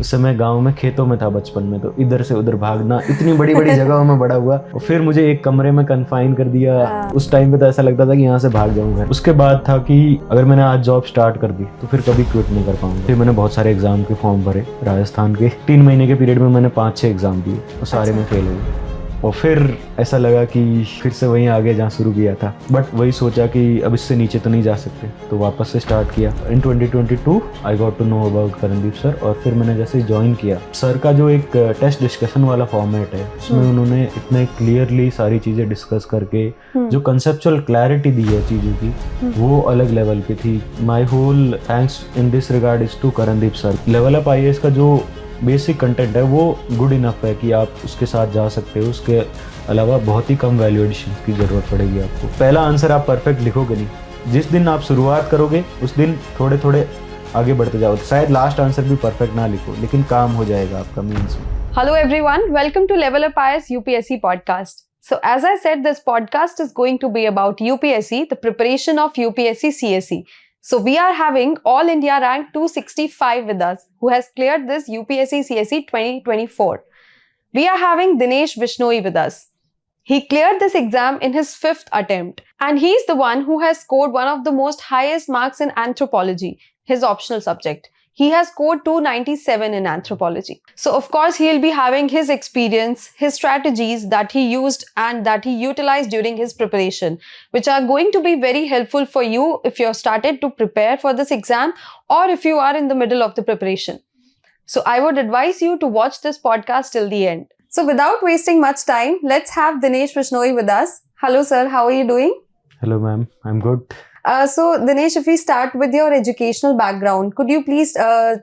उस समय गांव में खेतों में था बचपन में, तो इधर से उधर भागना, इतनी बड़ी बड़ी जगहों में बड़ा हुआ और फिर मुझे एक कमरे में कन्फाइन कर दिया। उस टाइम पे तो ऐसा लगता था कि यहाँ से भाग जाऊंगा। उसके बाद था कि अगर मैंने आज जॉब स्टार्ट कर दी तो फिर कभी क्विट नहीं कर पाऊंगा। फिर मैंने बहुत सारे एग्जाम के फॉर्म भरे राजस्थान के। 3 महीने के पीरियड में मैंने 5-6 एग्जाम दिए और सारे में फेल हो गए। और फिर ऐसा लगा कि फिर से वहीं आगे जहाँ शुरू किया था, बट वही सोचा कि अब इससे नीचे तो नहीं जा सकते, तो वापस से स्टार्ट किया। In 2022 I got to know about Karandeep sir. और फिर मैंने जैसे ज्वाइन किया, सर का जो एक टेस्ट डिस्कशन वाला फॉर्मेट है उसमें उन्होंने इतने क्लियरली सारी चीज़ें डिस्कस करके जो कंसेप्चुअल क्लैरिटी दी है चीज़ों की, वो अलग लेवल की थी। My whole thanks in this regard is to Karandeep sir. Level up IAS का जो बेसिक कंटेंट है वो गुड इनफ है कि आप उसके साथ जा सकते हो। उसके अलावा बहुत ही कम वैल्यू एडिशन की ज़रूरत पड़ेगी आपको। पहला आंसर आप परफेक्ट लिखोगे नहीं, जिस दिन आप शुरुआत करोगे उस दिन थोड़े थोड़े आगे बढ़ते जाओ। शायद लास्ट आंसर भी परफेक्ट ना लिखो, लेकिन काम हो जाएगा आपका मीन्स में। Hello everyone, welcome to Level Up IAS UPSC podcast. So as I said, this podcast is going to be about UPSC, the preparation of UPSC CSE. So we are having All India rank 265 with us, who has cleared this UPSC CSE 2024. We are having Dinesh Vishnoi with us. He cleared this exam in his 5th attempt, and he is the one who has scored one of the most highest marks in anthropology, his optional subject. He has scored 297 in anthropology. So of course he'll be having his experience, his strategies that he used and that he utilized during his preparation, which are going to be very helpful for you if you're started to prepare for this exam or if you are in the middle of the preparation. So I would advise you to watch this podcast till the end. So without wasting much time, let's have Dinesh Vishnoi with us. Hello sir, how are you doing? Hello ma'am, I'm good. So Dinesh, if we start with your educational background, could you please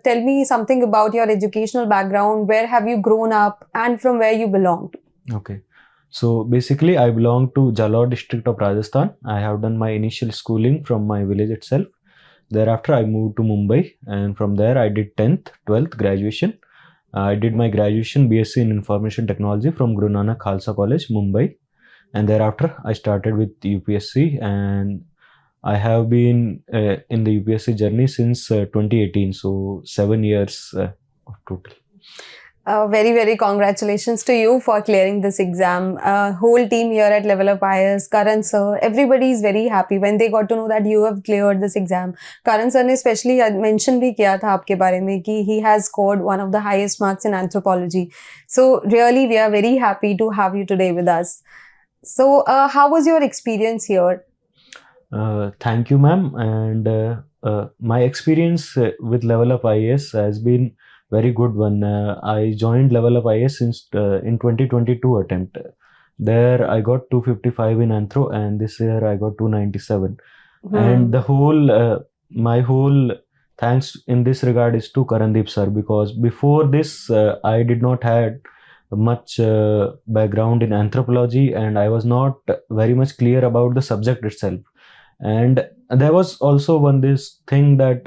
tell me something about your educational background? Where have you grown up and from where you belong to? Okay. So basically I belong to Jalore district of Rajasthan. I have done my initial schooling from my village itself. Thereafter I moved to Mumbai, and from there I did 10th, 12th, graduation. I did my graduation BSc in Information Technology from Guru Nanak Khalsa College, Mumbai. And thereafter I started with UPSC, and I have been in the UPSC journey since 2018, so 7 years of total. Very, very congratulations to you for clearing this exam. Whole team here at Level Up IAS, Karan sir, everybody is very happy when they got to know that you have cleared this exam. Karan sir ने especially mention भी किया था आपके बारे में कि he has scored one of the highest marks in anthropology. So really we are very happy to have you today with us. So how was your experience here? Thank you ma'am, and my experience with Level Up IAS has been very good one. I joined Level Up IAS since in 2022 attempt. There I got 255 in anthro, and this year I got 297. And the whole my whole thanks in this regard is to Karandeep sir, because before this I did not had much background in anthropology, and I was not very much clear about the subject itself. And there was also this thing that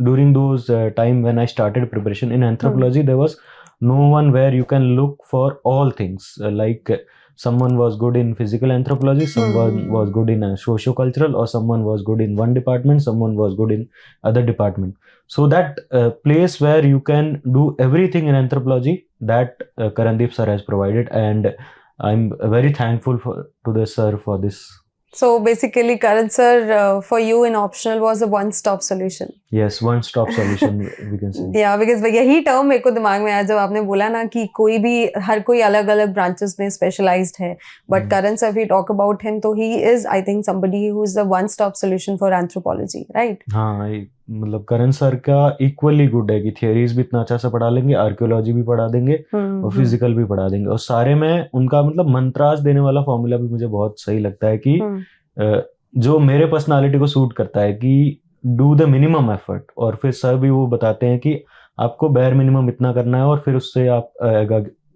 during those time when I started preparation in anthropology, there was no one where you can look for all things. Like someone was good in physical anthropology, someone was good in socio-cultural, or someone was good in one department, someone was good in other department. So that place where you can do everything in anthropology, that Karandeep sir has provided, and I'm very thankful to the sir for this. So basically, Karan sir, for you in optional was a one-stop solution. Yes, one-stop solution we can say. Yeah, because यही term मेरे को दिमाग में आया जब आपने बोला ना कि कोई भी हर कोई अलग-अलग branches में specialized है. But Karan sir, if we talk about him, तो he is, I think, somebody who is the one-stop solution for anthropology, right? हाँ, मतलब करण सर का इक्वली गुड है कि थियरीज भी इतना अच्छा से पढ़ा लेंगे, आर्कियोलॉजी भी पढ़ा देंगे और फिजिकल भी पढ़ा देंगे, और सारे में उनका मतलब मंत्राज देने वाला फॉर्मूला भी मुझे बहुत सही लगता है कि जो मेरे पर्सनालिटी को सूट करता है कि डू द मिनिमम एफर्ट, और फिर सर भी वो बताते हैं कि आपको बेयर मिनिमम इतना करना है, और फिर उससे आप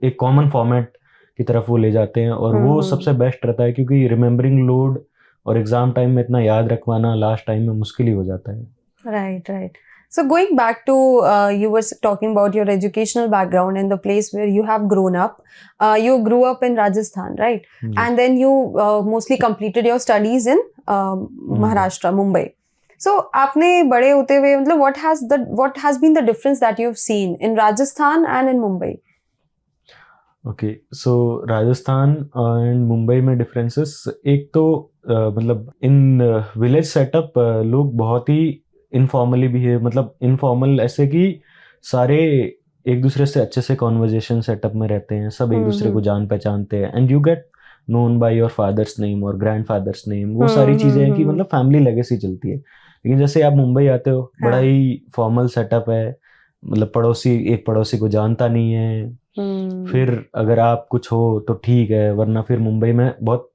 एक कॉमन फॉर्मेट की तरफ वो ले जाते हैं, और वो सबसे बेस्ट रहता है क्योंकि रिमेम्बरिंग लोड और एग्जाम टाइम में इतना याद रखवाना लास्ट टाइम में मुश्किल ही हो जाता है. Right, right. So going back to, you were talking about your educational background and the place where you have grown up. You grew up in Rajasthan, right? Yes. And then you mostly completed your studies in Maharashtra, Mumbai. So आपने बड़े होते हुए मतलब what has been the difference that you've seen in Rajasthan and in Mumbai? Okay, so Rajasthan and Mumbai में differences, एक तो मतलब in village setup लोग बहुत ही इनफॉर्मली बिहेव, मतलब इनफॉर्मल ऐसे कि सारे एक दूसरे से अच्छे से कॉन्वर्जेशन सेटअप में रहते हैं, सब एक दूसरे को जान पहचानते हैं, and you get known by your father's name और ग्रैंडफादर्स नेम, वो सारी चीजें हैं कि मतलब फैमिली लेगेसी चलती है। लेकिन जैसे आप मुंबई आते हो, बड़ा ही फॉर्मल सेटअप है, मतलब पड़ोसी एक पड़ोसी को जानता नहीं है, फिर अगर आप कुछ हो तो ठीक है, वरना फिर मुंबई में बहुत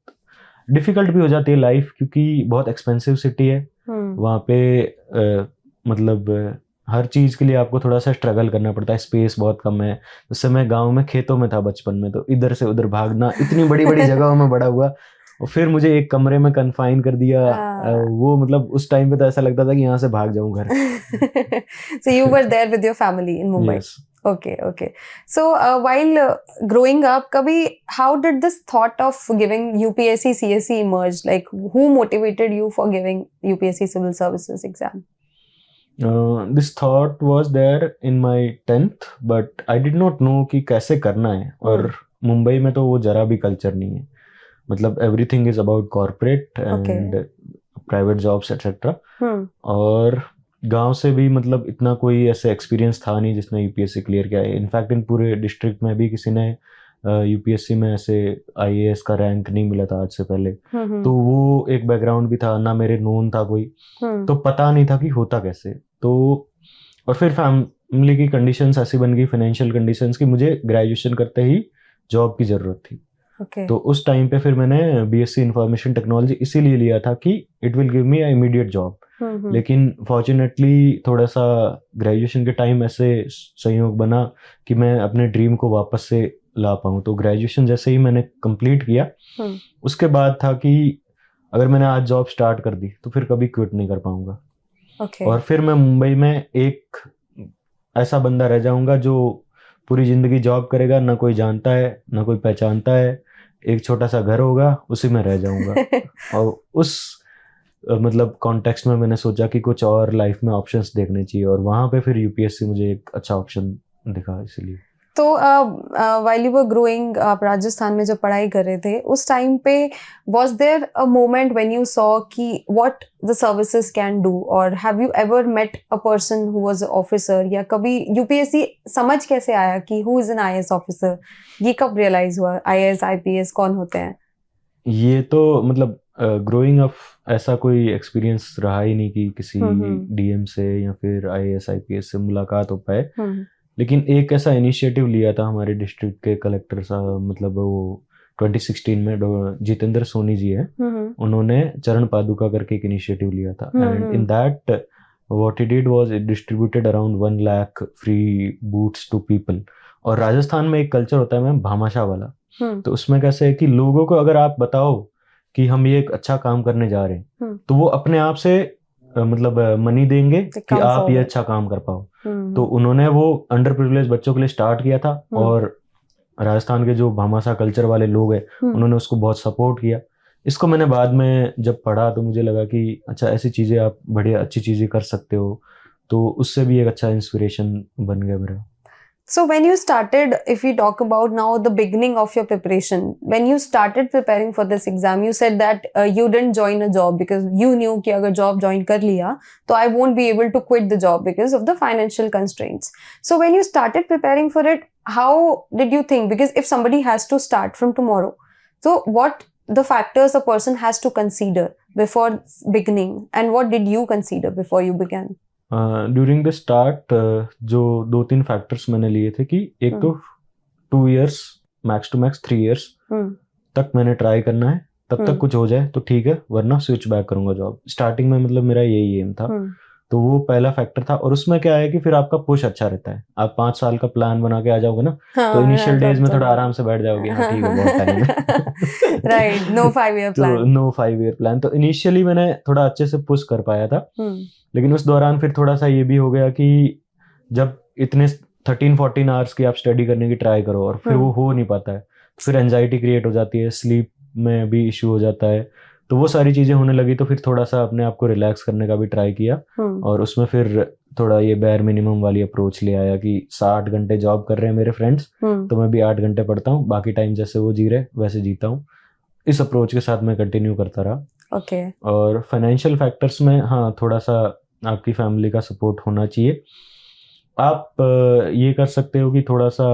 डिफिकल्ट भी हो जाती है लाइफ, क्योंकि बहुत एक्सपेंसिव सिटी है वहाँ पे। मतलब हर चीज़ के लिए आपको थोड़ा सा स्ट्रगल करना पड़ता है, स्पेस बहुत कम है। जैसे मैं गांव में खेतों में था बचपन में, तो इधर से उधर भागना, इतनी बड़ी बड़ी जगहों में बड़ा हुआ, और फिर मुझे एक कमरे में कन्फाइन कर दिया। वो मतलब उस टाइम पे तो ऐसा लगता था कि यहाँ से भाग जाऊं घर। So you were there with your family in Mumbai? Yes. Okay. So while growing up, kabhi how did this thought of giving UPSC CSE emerge? Like who motivated you for giving UPSC Civil Services exam? This thought was there in my 10th, but I did not know कि कैसे करना है। और मुंबई में तो वो जरा भी कल्चर नहीं है, मतलब everything is about corporate and private jobs etcetera. और गांव से भी मतलब इतना कोई ऐसे एक्सपीरियंस था नहीं जिसने यूपीएससी क्लियर किया है। इनफैक्ट इन पूरे डिस्ट्रिक्ट में भी किसी ने यूपीएससी में ऐसे आईएएस का रैंक नहीं मिला था आज से पहले। तो वो एक बैकग्राउंड भी था ना, मेरे नोन था कोई, तो पता नहीं था कि होता कैसे। तो और फिर फैमिली की कंडीशंस ऐसी बन गई, फाइनेंशियल कंडीशंस, की मुझे ग्रेजुएशन करते ही जॉब की ज़रूरत थी। तो उस टाइम पे फिर मैंने बीएससी इंफॉर्मेशन टेक्नोलॉजी इसीलिए लिया था कि it will give me a immediate job. लेकिन फॉर्चुनेटली थोड़ा सा ग्रेजुएशन के टाइम ऐसे संयोग बना कि मैं अपने ड्रीम को वापस से ला पाऊँ। तो ग्रेजुएशन जैसे ही मैंने कंप्लीट किया, उसके बाद था कि अगर मैंने आज जॉब स्टार्ट कर दी तो फिर कभी क्विट नहीं कर पाऊंगा। और फिर मैं मुंबई में एक ऐसा बंदा रह जाऊंगा जो पूरी जिंदगी जॉब करेगा, ना कोई जानता है ना कोई पहचानता है, एक छोटा सा घर होगा, उसी में रह जाऊंगा। और उस मतलब कॉन्टेक्स्ट में मैंने सोचा कि कुछ और लाइफ में ऑप्शंस देखने चाहिए, और वहां पे फिर यूपीएससी मुझे एक अच्छा ऑप्शन दिखा, इसलिए। तो while you were growing, आप राजस्थान में जब पढ़ाई कर रहे थे उस टाइम पे was there a moment when you saw कि what the services can do, or have you ever met a person who was an officer, या कभी यूपीएससी समझ कैसे आया कि who is an IAS officer? ये कब रियलाइज हुआ IAS IPS कौन होते हैं? ये तो मतलब ग्रोइंग अप ऐसा कोई एक्सपीरियंस रहा ही नहीं कि किसी डीएम से या फिर आईएएस आईपीएस से मुलाकात हो पाए। लेकिन एक ऐसा इनिशिएटिव लिया था हमारे डिस्ट्रिक्ट के कलेक्टर साहब, मतलब वो 2016 में जितेंद्र सोनी जी है, उन्होंने चरण पादुका करके एक इनिशिएटिव लिया था। And in that what he did was it distributed around 1 lakh free boots to people. और राजस्थान में एक कल्चर होता है मैम भामाशाह वाला, तो उसमें कैसे है कि लोगों को अगर आप बताओ कि हम ये एक अच्छा काम करने जा रहे हैं, तो वो अपने आप से मतलब मनी देंगे कि आप ये अच्छा काम कर पाओ। तो उन्होंने वो अंडर प्रिविलेज बच्चों के लिए स्टार्ट किया था, और राजस्थान के जो भामाशाह कल्चर वाले लोग हैं उन्होंने उसको बहुत सपोर्ट किया। इसको मैंने बाद में जब पढ़ा तो मुझे लगा कि अच्छा, ऐसी चीजें आप बढ़िया अच्छी चीजें कर सकते हो, तो उससे भी एक अच्छा इंस्पिरेशन बन गया मेरा। So when you started, if we talk about now the beginning of your preparation, when you started preparing for this exam, you said that you didn't join a job because you knew कि अगर job join कर लिया तो I won't be able to quit the job because of the financial constraints. So when you started preparing for it, how did you think? Because if somebody has to start from tomorrow, so what the factors a person has to consider before beginning, and what did you consider before you began? During the start जो 2-3 factors मैंने लिए थे कि एक तो 2 years max to max 3 years तक मैंने try करना है, तब तक कुछ हो जाए तो ठीक है, वरना स्विच बैक करूंगा जॉब। स्टार्टिंग में मतलब मेरा यही एम था। तो वो पहला फैक्टर था। और उसमें क्या है कि फिर आपका पुश अच्छा रहता है, आप 5 साल का प्लान बना के आ जाओगे ना, तो इनिशियल डेज में थोड़ा आराम से बैठ जाओगे, हाँ ठीक है बहुत टाइम है, राइट, नो 5 year प्लान। तो नो 5 year प्लान, तो इनिशियली मैंने थोड़ा अच्छे से पुश कर पाया था। लेकिन उस दौरान फिर थोड़ा सा ये भी हो गया कि जब इतने 13-14 आवर्स की आप स्टडी करने की ट्राई करो और फिर वो हो नहीं पाता है, फिर एंजाइटी क्रिएट हो जाती है, स्लीप में भी इश्यू हो जाता है, तो वो सारी चीज़ें होने लगी, तो फिर थोड़ा सा अपने आप को रिलैक्स करने का भी ट्राई किया, और उसमें फिर थोड़ा ये बेयर मिनिमम वाली अप्रोच ले आया कि 60 घंटे जॉब कर रहे हैं मेरे फ्रेंड्स, तो मैं भी 8 घंटे पढ़ता हूँ, बाकी टाइम जैसे वो जी रहे वैसे जीता हूँ। इस अप्रोच के साथ मैं कंटिन्यू करता रहा। ओके। और फाइनेंशियल फैक्टर्स में हाँ, थोड़ा सा आपकी फैमिली का सपोर्ट होना चाहिए। आप ये कर सकते हो कि थोड़ा सा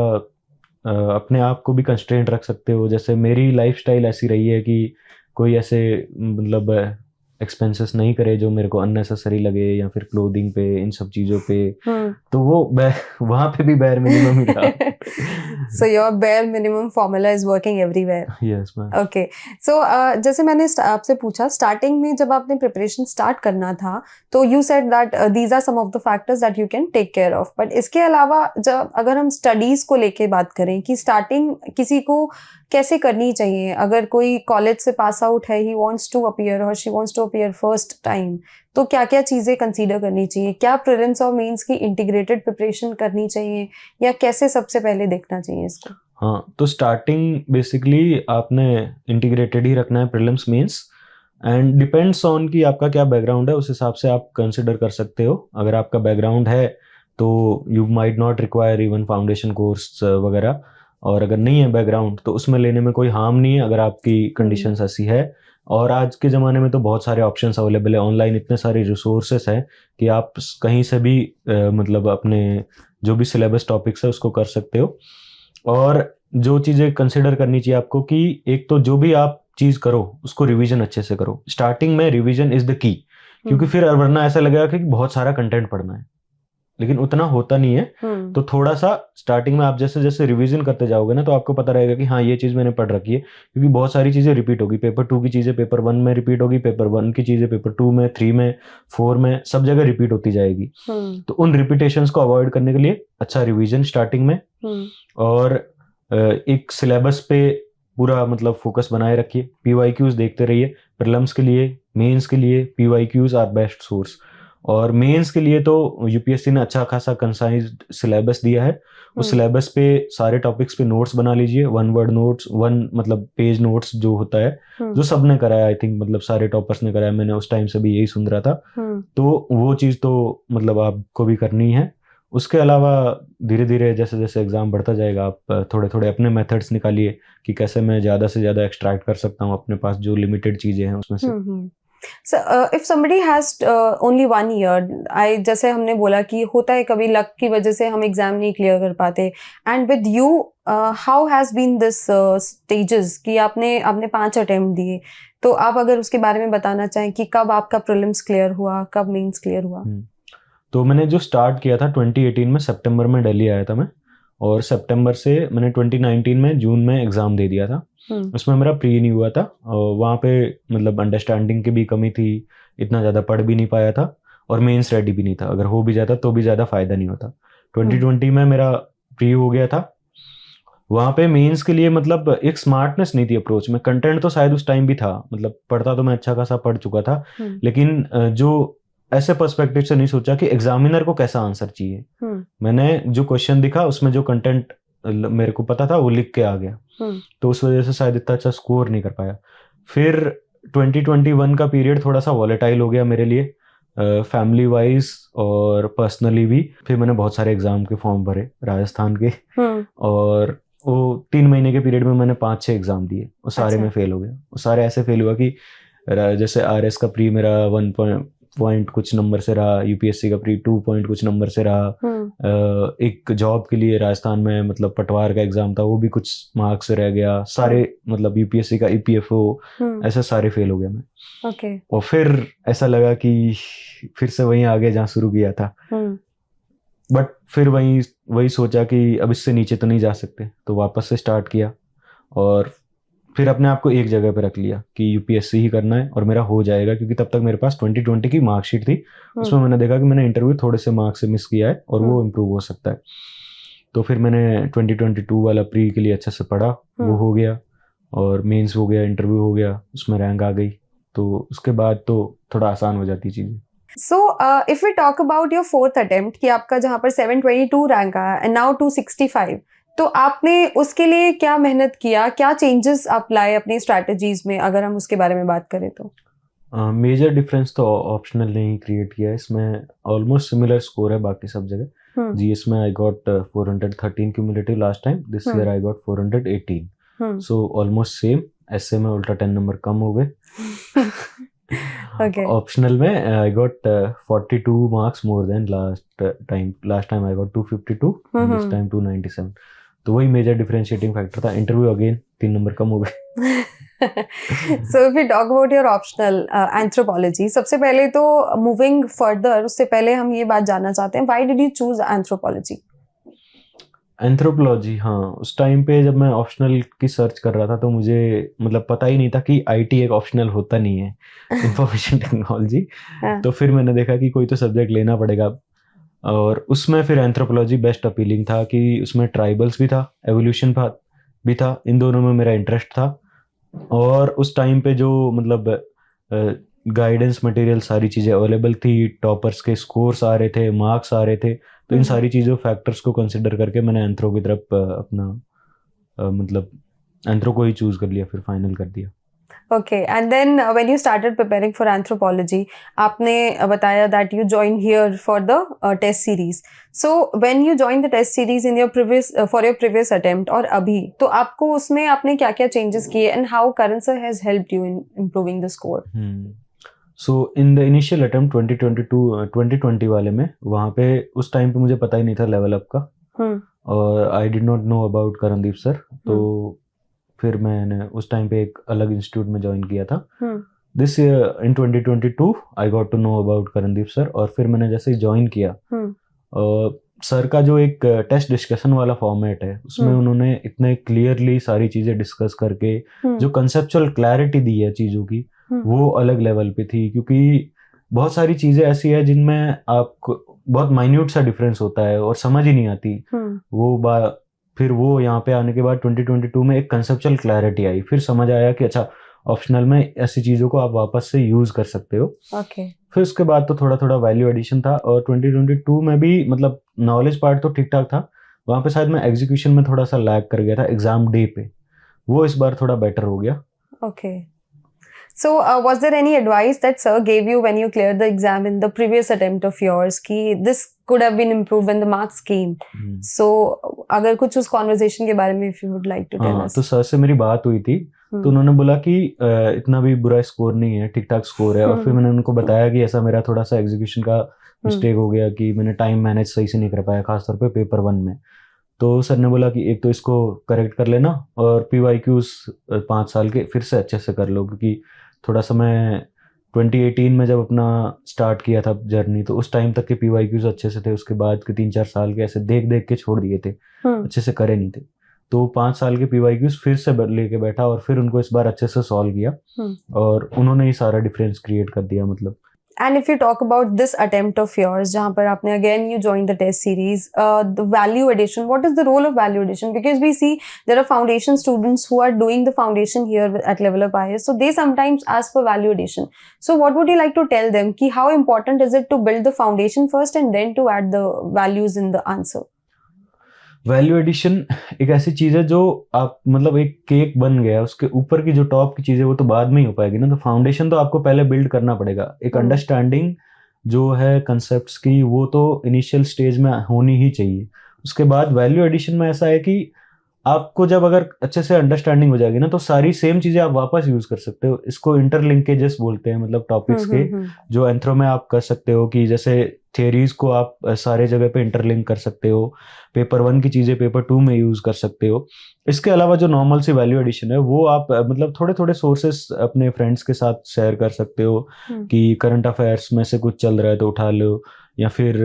अपने आप को भी कंस्ट्रेंट रख सकते हो। जैसे मेरी लाइफस्टाइल ऐसी रही है कि कोई ऐसे मतलब एक्सपेंसेस नहीं करे जो मेरे को अननेसेसरी लगे, या फिर क्लोथिंग पे, इन सब चीज़ों पे। तो वो वहाँ पे भी bare minimum ही रहा। So your bare minimum formula is working everywhere. Yes ma'am. Okay. So जैसे मैंने आपसे पूछा स्टार्टिंग में जब आपने प्रिपरेशन स्टार्ट करना था, तो you said that these are some of the factors that you can take care of. But इसके अलावा जब अगर हम स्टडीज को लेके बात करें कि स्टार्टिंग किसी को कैसे करनी चाहिए, अगर कोई कॉलेज से पास आउट है, ही वांट्स टू अपीयर और she wants to appear first time, तो क्या क्या चीज़ें कंसीडर करनी चाहिए? क्या प्रीलिम्स और मेंस की इंटीग्रेटेड प्रिपरेशन करनी चाहिए, या कैसे सबसे पहले देखना चाहिए इसको? हाँ, तो स्टार्टिंग बेसिकली आपने इंटीग्रेटेड ही रखना है, prelims mains, and depends on कि आपका क्या बैकग्राउंड है, उस हिसाब से आप कंसिडर कर सकते हो। अगर आपका बैकग्राउंड है तो you might not require even foundation course वगैरह, और अगर नहीं है बैकग्राउंड तो उसमें लेने में कोई हार्म नहीं है अगर आपकी कंडीशंस ऐसी है। और आज के ज़माने में तो बहुत सारे ऑप्शंस अवेलेबल है ऑनलाइन, इतने सारे रिसोर्सेस हैं कि आप कहीं से भी मतलब अपने जो भी सिलेबस टॉपिक्स है उसको कर सकते हो। और जो चीज़ें कंसिडर करनी चाहिए आपको कि एक तो जो भी आप चीज़ करो उसको रिवीजन अच्छे से करो। स्टार्टिंग में रिवीजन इज़ द की, क्योंकि फिर वरना ऐसा लगेगा कि बहुत सारा कंटेंट पढ़ना है, लेकिन उतना होता नहीं है। तो थोड़ा सा स्टार्टिंग में आप जैसे जैसे रिवीजन करते जाओगे ना, तो आपको पता रहेगा कि हाँ ये चीज़ मैंने पढ़ रखी है, क्योंकि बहुत सारी चीज़ें रिपीट होगी। पेपर 2 की चीज़ें पेपर 1 में रिपीट होगी, पेपर 1 की चीज़ें पेपर 2 में, 3 में, 4 में, सब जगह रिपीट होती जाएगी। तो उन रिपीटेशंस को अवॉइड करने के लिए अच्छा रिवीजन स्टार्टिंग में, और एक सिलेबस पे पूरा मतलब फोकस बनाए रखिए। PYQs देखते रहिए। प्रीलिम्स के लिए, मेंस के लिए PYQs आर बेस्ट सोर्स। और मेंस के लिए तो यूपीएससी ने अच्छा खासा कंसाइज्ड सिलेबस दिया है। उस सिलेबस पे सारे टॉपिक्स पे नोट्स बना लीजिए, 1 वर्ड नोट्स, 1 मतलब पेज नोट्स जो होता है, जो सबने कराया, आई थिंक मतलब सारे टॉपर्स ने कराया, मैंने उस टाइम से भी यही सुन रहा था। तो वो चीज़ तो मतलब आपको भी करनी है। उसके अलावा धीरे धीरे जैसे जैसे एग्जाम बढ़ता जाएगा, आप थोड़े थोड़े अपने मेथड्स निकालिए कि कैसे मैं ज़्यादा से ज़्यादा एक्सट्रैक्ट कर सकता हूँ अपने पास जो लिमिटेड चीज़ें हैं उसमें से। So, if somebody has only 1 year, जैसे हमने बोला कि होता है कभी लक की वजह से हम एग्जाम नहीं क्लियर कर पाते, and with you how has been this stages कि आपने 5 अटेम्प्ट दिए, तो आप अगर उसके बारे में बताना चाहें कि कब आपका प्रीलिम्स क्लियर हुआ, कब मेंस क्लियर हुआ? तो मैंने जो स्टार्ट किया था 2018 में, सितंबर में दिल्ली आया था मैं, और सितंबर से मैंने 2019 में जून में एग्ज़ाम दे दिया था। उसमें मेरा प्री नहीं हुआ था, और वहाँ पे मतलब अंडरस्टैंडिंग की भी कमी थी, इतना ज़्यादा पढ़ भी नहीं पाया था, और मेंस रेडी भी नहीं था। अगर हो भी जाता तो भी ज़्यादा फ़ायदा नहीं होता। 2020 में मेरा प्री हो गया था। वहाँ पे मेंस के लिए मतलब एक स्मार्टनेस नहीं थी अप्रोच में। कंटेंट तो शायद उस टाइम भी था, मतलब पढ़ता तो मैं अच्छा खासा पढ़ चुका था, लेकिन जो ऐसे पर्सपेक्टिव से नहीं सोचा कि एग्जामिनर को कैसा आंसर चाहिए। मैंने जो क्वेश्चन दिखा उसमें जो कंटेंट मेरे को पता था वो लिख के आ गया, तो उस वजह से शायद इतना अच्छा स्कोर नहीं कर पाया। फिर 2021 का पीरियड थोड़ा सा वॉलेटाइल हो गया मेरे लिए, फैमिली वाइज और पर्सनली भी। फिर मैंने बहुत सारे एग्जाम के फॉर्म भरे राजस्थान के, और वो 3 महीने के पीरियड में मैंने 5-6 एग्जाम दिए, वो सारे में फेल हो गया। वो सारे ऐसे फेल हुआ कि जैसे RS का प्री मेरा 1 पॉइंट कुछ नंबर से रहा, यूपीएससी का प्री 2 पॉइंट कुछ नंबर से रहा, एक जॉब के लिए राजस्थान में मतलब पटवार का एग्जाम था, वो भी कुछ मार्क्स से रह गया। सारे मतलब यूपीएससी का EPFO ऐसे सारे फेल हो गया मैं। और फिर ऐसा लगा कि फिर से वहीं आगे जहाँ शुरू किया था, बट फिर वही सोचा कि अब इससे नीचे तो नहीं जा सकते, तो वापस से स्टार्ट किया, और फिर अपने आप को एक जगह पे रख लिया कि यूपीएससी ही करना है और मेरा हो जाएगा। क्योंकि तब तक मेरे पास 2020 की मार्कशीट थी, उसमें मैंने देखा कि मैंने इंटरव्यू थोड़े से मार्क्स से मिस किया है और वो इम्प्रूव हो सकता है। तो फिर मैंने 2022 वाला प्री के लिए अच्छे से पढ़ा, वो हो गया, और मेंस हो गया, इंटरव्यू हो गया, उसमें रैंक आ गई, तो उसके बाद तो थोड़ा आसान हो जाती चीज़ें। So, if we talk about your 4th attempt कि आपका जहाँ पर 722 रैंक आया and now 265, तो आपने उसके लिए क्या मेहनत किया, क्या चेंजेस आप लाए अपनी स्ट्रैटेजीज में, अगर हम उसके बारे में बात करें तो? मेजर डिफरेंस तो ऑप्शनल ने ही क्रिएट किया है, इसमें ऑलमोस्ट सिमिलर स्कोर है बाकी सब जगह। जीएस में I got 413 cumulative last time, this year I got 418, so almost same. SA में उल्टा 10 नंबर कम हो गए। ऑप्शनल में I got 42 marks more than last time I got 252, this time 297, तो वही मेजर डिफरेंशिएटिंग फैक्टर था। इंटरव्यू अगेन 3 नंबर कम हो गए। So if we talk about your optional anthropology, सबसे पहले तो moving further, उससे पहले हम ये बात जानना चाहते हैं, why did you choose anthropology? Anthropology, हाँ, उस टाइम पे जब मैं ऑप्शनल की सर्च कर रहा था तो मुझे मतलब पता ही नहीं था कि आईटी एक ऑप्शनल होता नहीं है, इंफॉर्मेशन टेक्नोलॉजी। तो फिर मैंने देखा कि कोई तो सब्जेक्ट लेना पड़ेगा, और उसमें फिर एंथ्रोपोलॉजी बेस्ट अपीलिंग था कि उसमें ट्राइबल्स भी था, एवोल्यूशन भी था, इन दोनों में मेरा इंटरेस्ट था। और उस टाइम पे जो मतलब गाइडेंस मटेरियल सारी चीज़ें अवेलेबल थी, टॉपर्स के स्कोर्स आ रहे थे, मार्क्स आ रहे थे, तो इन सारी चीज़ों फैक्टर्स को कंसिडर करके मैंने एंथ्रो की तरफ अपना मतलब एंथ्रो को ही चूज कर लिया, फिर फाइनल कर दिया। Okay, and then when you started preparing for anthropology, आपने बताया that you joined here for the test series. So when you joined the test series in your previous for your previous attempt और अभी, तो आपको उसमें आपने क्या क्या changes किए and how Karan sir has helped you in improving the score? So in the initial attempt 2020 वाले में, वहाँ पे उस टाइम पे मुझे पता ही नहीं था लेवल अप का, और I did not know about Karandeep sir. तो फिर मैंने उस टाइम पे एक अलग इंस्टीट्यूट में ज्वाइन किया था। This year in 2022 I got to know about Karandeep sir, और फिर मैंने जैसे ही ज्वाइन किया, सर का जो एक टेस्ट डिस्कशन वाला फॉर्मेट है, उसमें उन्होंने इतने क्लियरली सारी चीज़ें डिस्कस करके जो कंसेप्चुअल क्लैरिटी दी है चीज़ों की, वो अलग लेवल पे थी। क्योंकि बहुत सारी चीज़ें ऐसी है जिनमें आपको बहुत माइन्यूट सा डिफरेंस होता है और समझ ही नहीं आती वो फिर वो यहाँ पे आने के बाद 2022 में एक कंसेप्चुअल क्लैरिटी आई, फिर समझ आया कि अच्छा ऑप्शनल में ऐसी चीज़ों को आप वापस से यूज़ कर सकते हो। फिर उसके बाद तो थोड़ा थोड़ा वैल्यू एडिशन था, और 2022 में भी मतलब नॉलेज पार्ट तो ठीक ठाक था, वहाँ पे शायद मैं एग्जीक्यूशन में थोड़ा सा लैग कर गया था एग्जाम डे पे, वो इस बार थोड़ा बेटर हो गया। Okay. So, was there any advice that sir gave you when you cleared the exam in the previous attempt of yours कि this could have been improved when the marks came? So, अगर कुछ उस conversation के बारे में if you would like to tell us. तो sir से मेरी बात हुई थी, तो उन्होंने बोला कि इतना भी बुरा स्कोर नहीं है, ठीक ठाक स्कोर है। और फिर मैंने उनको बताया कि ऐसा मेरा थोड़ा सा एग्जीक्यूशन का मिस्टेक हो गया कि मैंने टाइम मैनेज सही से नहीं कर पाया, खासतौर पे पेपर 1 में। तो सर ने बोला कि एक तो इसको करेक्ट कर लेना, और PYQs 5 साल के फिर से अच्छे से कर लो, क्योंकि थोड़ा सा मैं 2018 में जब अपना स्टार्ट किया था जर्नी, तो उस टाइम तक के PYQs अच्छे से थे, उसके बाद के 3-4 साल के ऐसे देख देख के छोड़ दिए थे, अच्छे से करे नहीं थे। तो 5 साल के PYQs फिर से लेके बैठा, और फिर उनको इस बार अच्छे से सॉल्व किया, और उन्होंने ही सारा डिफरेंस क्रिएट कर दिया मतलब। And if you talk about this attempt of yours, जहाँ पर आपने again you joined the test series, the value addition, what is the role of value addition? Because we see there are foundation students who are doing the foundation here at Level Up IAS, so they sometimes ask for value addition. So what would you like to tell them कि how important is it to build the foundation first and then to add the values in the answer? Value addition एक ऐसी चीज़ है जो आप मतलब एक cake बन गया, उसके ऊपर की जो टॉप की चीज़ है वो तो बाद में ही हो पाएगी ना। तो फाउंडेशन तो आपको पहले बिल्ड करना पड़ेगा, एक अंडरस्टैंडिंग जो है कंसेप्ट्स की, वो तो इनिशियल स्टेज में होनी ही चाहिए। उसके बाद वैल्यू एडिशन में ऐसा है कि आपको जब अगर अच्छे से अंडरस्टैंडिंग हो जाएगी ना, तो सारी सेम चीज़ें आप वापस यूज़ कर सकते हो। इसको इंटरलिंकेजेस बोलते हैं, मतलब टॉपिक्स के जो एंथ्रो में आप कर सकते हो, कि जैसे थियरीज को आप सारे जगह पे इंटरलिंक कर सकते हो, पेपर 1 की चीज़ें पेपर 2 में यूज़ कर सकते हो। इसके अलावा जो नॉर्मल सी वैल्यू एडिशन है, वो आप मतलब थोड़े थोड़े सोर्सेस अपने फ्रेंड्स के साथ शेयर कर सकते हो, कि करंट अफेयर्स में से कुछ चल रहा है तो उठा लो, या फिर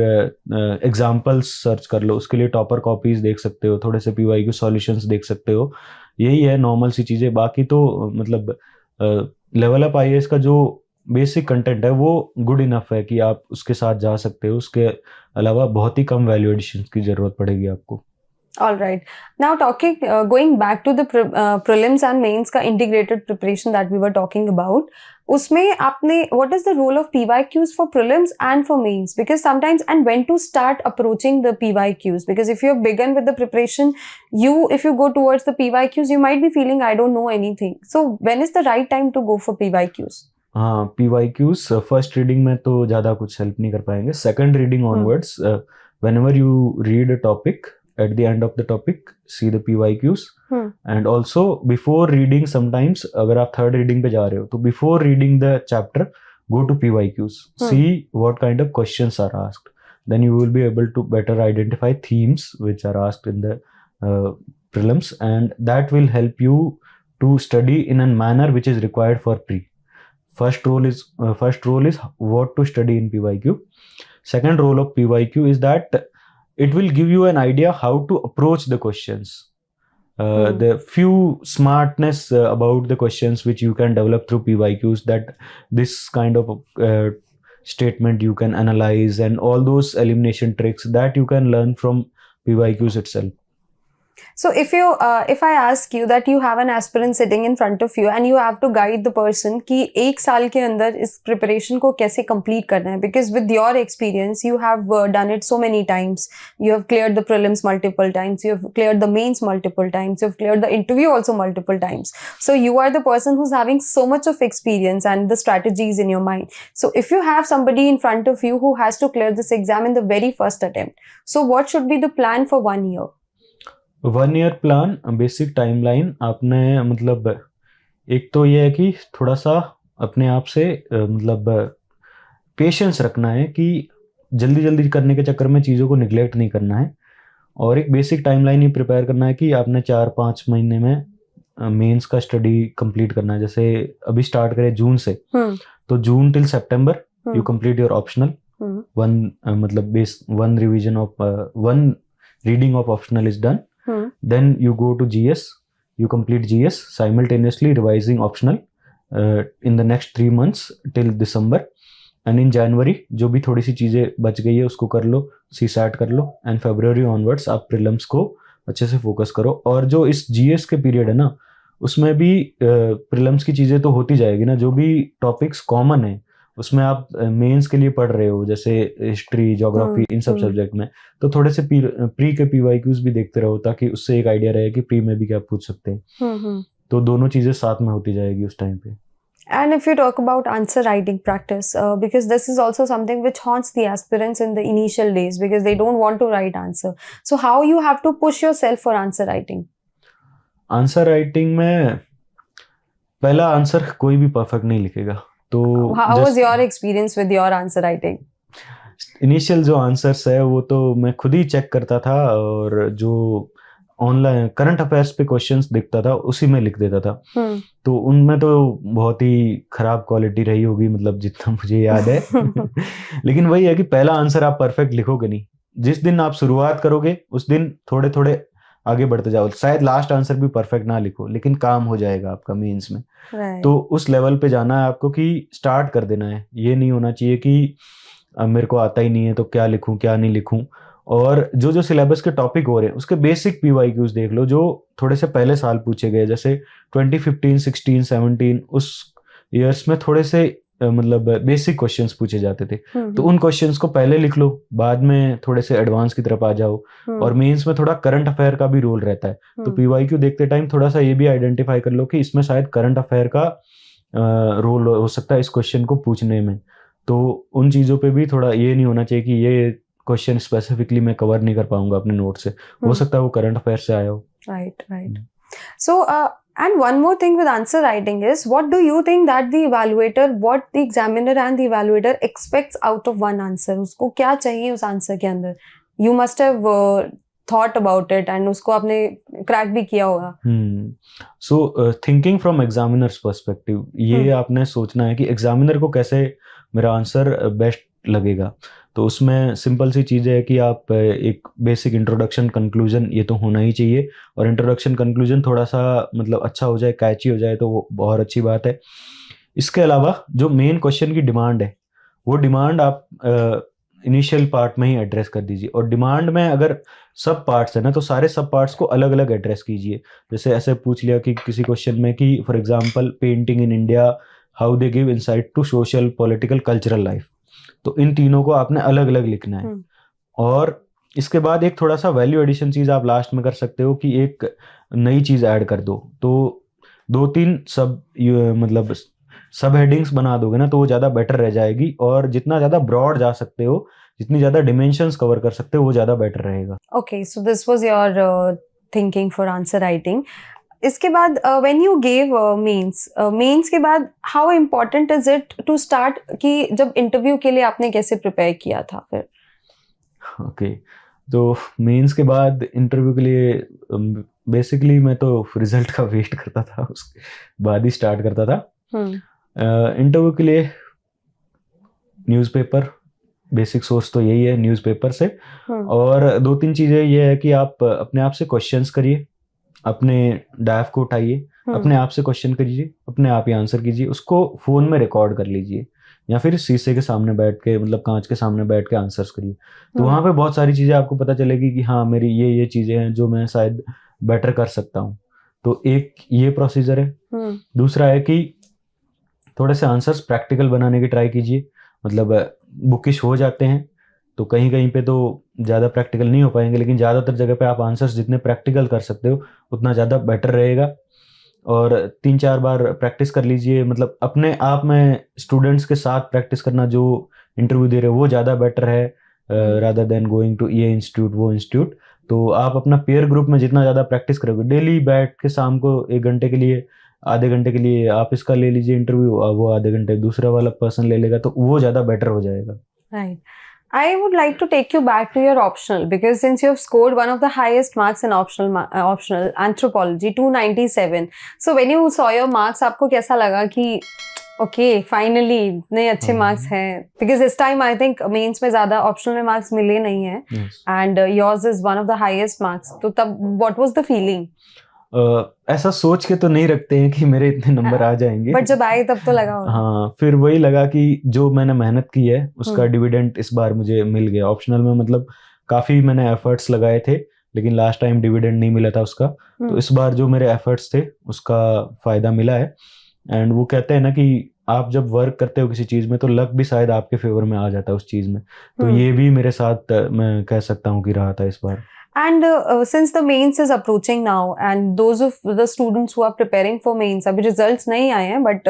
एग्जाम्पल्स सर्च कर लो, उसके लिए टॉपर कॉपीज देख सकते हो, थोड़े से PYQ सॉल्यूशंस देख सकते हो। यही है नॉर्मल सी चीज़ें। बाकी तो मतलब लेवल अप IAS का जो बेसिक कंटेंट है वो गुड इनफ है कि आप उसके साथ जा सकते हो। उसके अलावा बहुत ही कम वैल्यू एडिशन की ज़रूरत पड़ेगी आपको। All right. Now going back to the prelims and mains का integrated preparation that we were talking about, उसमें आपने what is the role of PYQs for prelims and for mains? Because sometimes, and when to start approaching the PYQs? Because if you have begun with the preparation, if you go towards the PYQs, you might be feeling I don't know anything. So when is the right time to go for PYQs? हाँ, PYQs first reading में तो ज़्यादा कुछ help नहीं कर पाएंगे. Second reading onwards, whenever you read a topic, at the end of the topic see the PYQs. And also before reading, sometimes अगर आप थर्ड रीडिंग पे जा रहे हो तो before reading the chapter go to PYQs, see what kind of questions are asked, then you will be able to better identify themes which are asked in the prelims, and that will help you to study in a manner which is required for pre. First role is what to study in PYQ. Second role of PYQ is that it will give you an idea how to approach the questions. The few smartness about the questions which you can develop through PYQs, that this kind of statement you can analyze, and all those elimination tricks that you can learn from PYQs itself. So if I ask you that you have an aspirant sitting in front of you and you have to guide the person कि एक साल के अंदर इस preparation को कैसे complete करना है, because with your experience you have done it so many times, you have cleared the prelims multiple times, you have cleared the mains multiple times, you have cleared the interview also multiple times, so you are the person who's having so much of experience and the strategies in your mind. So if you have somebody in front of you who has to clear this exam in the very first attempt, so what should be the plan for 1 year? 1 year plan, basic timeline आपने, मतलब एक तो ये है कि थोड़ा सा अपने आप से मतलब पेशेंस रखना है कि जल्दी जल्दी करने के चक्कर में चीज़ों को निगलेक्ट नहीं करना है, और एक बेसिक टाइमलाइन ही प्रिपेयर करना है कि आपने 4-5 महीने में मेंस का स्टडी कंप्लीट करना है. जैसे अभी स्टार्ट करें जून से, तो June till September you complete your optional, one revision of one reading of optional is done. Then you go to GS, you complete GS simultaneously revising optional in the next 3 months till December, and in January जो भी थोड़ी सी चीज़ें बच गई है उसको कर लो, CSAT कर लो, and February onwards आप prelims को अच्छे से फोकस करो. और जो इस GS के पीरियड है ना, उसमें भी prelims की चीज़ें तो होती जाएगी ना, जो भी टॉपिक्स कॉमन है उसमें आप मेंस के लिए पढ़ रहे हो, जैसे हिस्ट्री, ज्योग्राफी, इन सब सब्जेक्ट में, तो थोड़े से प्री के PYQs भी देखते रहो ताकि उससे एक आइडिया रहे कि प्री में भी क्या पूछ सकते हैं. तो दोनों चीजें साथ में होती जाएगी उस टाइम पे. And if you talk about answer writing practice, because this is also something which haunts the aspirants in the initial days, because they don't want to write answer. So how you have to push yourself for answer writing? Answer writing में पहला answer कोई भी perfect नहीं लिखेगा. तो how was your experience with your answer writing? Initial जो answers है वो तो मैं खुद ही चेक करता था, और जो ऑनलाइन करंट अफेयर्स पे क्वेश्चंस दिखता था उसी में लिख देता था. तो उनमें तो बहुत ही खराब क्वालिटी रही होगी, मतलब जितना मुझे याद है. लेकिन वही है कि पहला आंसर आप परफेक्ट लिखोगे नहीं. जिस दिन आप शुरुआत करोगे उस दिन थोड़े थोड़े आगे बढ़ते जाओ. शायद लास्ट आंसर भी परफेक्ट ना लिखो, लेकिन काम हो जाएगा आपका मेंस में. तो उस लेवल पे जाना है आपको कि स्टार्ट कर देना है. ये नहीं होना चाहिए कि मेरे को आता ही नहीं है तो क्या लिखूं क्या नहीं लिखूं. और जो जो सिलेबस के टॉपिक हो रहे हैं उसके बेसिक PYQs देख लो, जो थोड़े से पहले साल पूछे गए, जैसे 2015, 16, 17 उस ईयर्स में थोड़े से मतलब बेसिक क्वेश्चंस पूछे जाते थे. तो उन क्वेश्चंस को पहले लिख लो, बाद में थोड़े से एडवांस की तरफ आ जाओ. और मेंस में थोड़ा करंट अफेयर का भी रोल रहता है. तो PYQ देखते टाइम थोड़ा सा ये भी आइडेंटिफाई कर लो कि इसमें शायद करंट अफेयर का रोल हो सकता है इस क्वेश्चन को पूछने में. तो उन चीज़ों पे भी थोड़ा ये नहीं होना चाहिए कि ये क्वेश्चन स्पेसिफिकली मैं कवर नहीं कर पाऊंगा अपने नोट से, हो सकता है वो करंट अफेयर से आया हो. Right. So and one more thing with answer writing is, what do you think that the evaluator, what the examiner and the evaluator expects out of one answer? उसको क्या चाहिए उस आंसर के अंदर? You must have thought about it and उसको आपने crack भी किया होगा. So thinking from examiner's perspective, ये आपने सोचना है कि एग्जामिनर को कैसे मेरा आंसर बेस्ट लगेगा. तो उसमें सिंपल सी चीज़ है कि आप एक बेसिक इंट्रोडक्शन कंक्लूजन ये तो होना ही चाहिए, और इंट्रोडक्शन कंक्लूजन थोड़ा सा मतलब अच्छा हो जाए, कैची हो जाए तो वो बहुत अच्छी बात है. इसके अलावा जो मेन क्वेश्चन की डिमांड है वो डिमांड आप इनिशियल पार्ट में ही एड्रेस कर दीजिए। और डिमांड में अगर सब पार्ट्स है ना, तो सारे सब पार्ट्स को अलग अलग एड्रेस कीजिए। जैसे ऐसे पूछ लिया कि किसी क्वेश्चन में कि for example painting in India, how they give insight to social, political, cultural life, तो इन तीनों को आपने अलग अलग लिखना है। और इसके बाद एक थोड़ा सा वैल्यू एडिशन चीज आप लास्ट में कर सकते हो कि एक नई चीज ऐड कर दो। तो 2-3 मतलब सब हेडिंग्स बना दोगे ना, तो वो ज़्यादा बेटर रह जाएगी। और जितना ज़्यादा ब्रॉड जा सकते हो, जितनी ज़्यादा डिमेंशंस कवर कर सकते हो, वो ज़्यादा बेटर रहेगा। Okay, so this was your thinking for answer writing. इसके बाद व्हेन यू गेव मेंस के बाद how important is it to start, कि जब इंटरव्यू के लिए आपने कैसे प्रिपेयर किया था फिर? ओके, तो मेंस के बाद इंटरव्यू के लिए बेसिकली मैं तो रिजल्ट का वेट करता था, उसके बाद ही स्टार्ट करता था। इंटरव्यू के लिए न्यूज़पेपर, बेसिक सोर्स तो यही है न्यूज़पेपर से। और 2-3 चीज़ें ये है कि आप अपने आप से क्वेश्चंस करिए, अपने डायफ को उठाइए, अपने आप से क्वेश्चन करिए, अपने आप ही आंसर कीजिए, उसको फ़ोन में रिकॉर्ड कर लीजिए या फिर शीशे के सामने बैठ के, मतलब कांच के सामने बैठ के आंसर्स करिए। तो वहाँ पे बहुत सारी चीज़ें आपको पता चलेगी कि हाँ मेरी ये चीज़ें हैं जो मैं शायद बेटर कर सकता हूँ। तो एक ये प्रोसीजर है। दूसरा है कि थोड़े से आंसर्स प्रैक्टिकल बनाने की ट्राई कीजिए। मतलब बुकिश हो जाते हैं तो कहीं कहीं पे तो ज़्यादा प्रैक्टिकल नहीं हो पाएंगे, लेकिन ज़्यादातर जगह पे आप आंसर्स जितने प्रैक्टिकल कर सकते हो उतना ज़्यादा बेटर रहेगा। और 3-4 बार प्रैक्टिस कर लीजिए, मतलब अपने आप में स्टूडेंट्स के साथ प्रैक्टिस करना, जो इंटरव्यू दे रहे हो वो ज़्यादा बेटर है रादर देन गोइंग टू ये इंस्टीट्यूट वो इंस्टीट्यूट। तो आप अपना पेयर ग्रुप में जितना ज़्यादा प्रैक्टिस करोगे, डेली बैठ के शाम को 1 घंटे के लिए, आधे घंटे के लिए आप इसका ले लीजिए इंटरव्यू, वो आधे घंटे दूसरा वाला पर्सन ले लेगा, तो वो ज़्यादा बेटर हो जाएगा। Right. I would like to take you back to your optional, because since you have scored one of the highest marks in optional anthropology, 297. So when you saw your marks, आपको कैसा लगा कि okay, finally इतने अच्छे marks हैं? Because this time I think mains में ज़्यादा optional में marks मिले नहीं हैं, and yours is one of the highest marks. तो तब what was the feeling? ऐसा सोच के तो नहीं रखते हैं कि मेरे इतने नंबर आ जाएंगे, बट जब आए तब तो लगा होगा। हाँ, फिर वही लगा कि जो मैंने मेहनत की है उसका डिविडेंड इस बार मुझे मिल गया। ऑप्शनल में मतलब काफ़ी मैंने एफर्ट्स लगाए थे, लेकिन लास्ट टाइम डिविडेंड नहीं मिला था उसका। तो इस बार जो मेरे एफर्ट्स थे उसका फ़ायदा मिला है। एंड वो कहते हैं ना कि आप जब वर्क करते हो किसी चीज़ में तो लक भी शायद आपके फेवर में आ जाता है उस चीज़ में। तो ये भी मेरे साथ मैं कह सकता हूँ कि रहा था इस बार। And since the mains is approaching now, and those of the students who are preparing for mains, अभी results नहीं आए हैं, but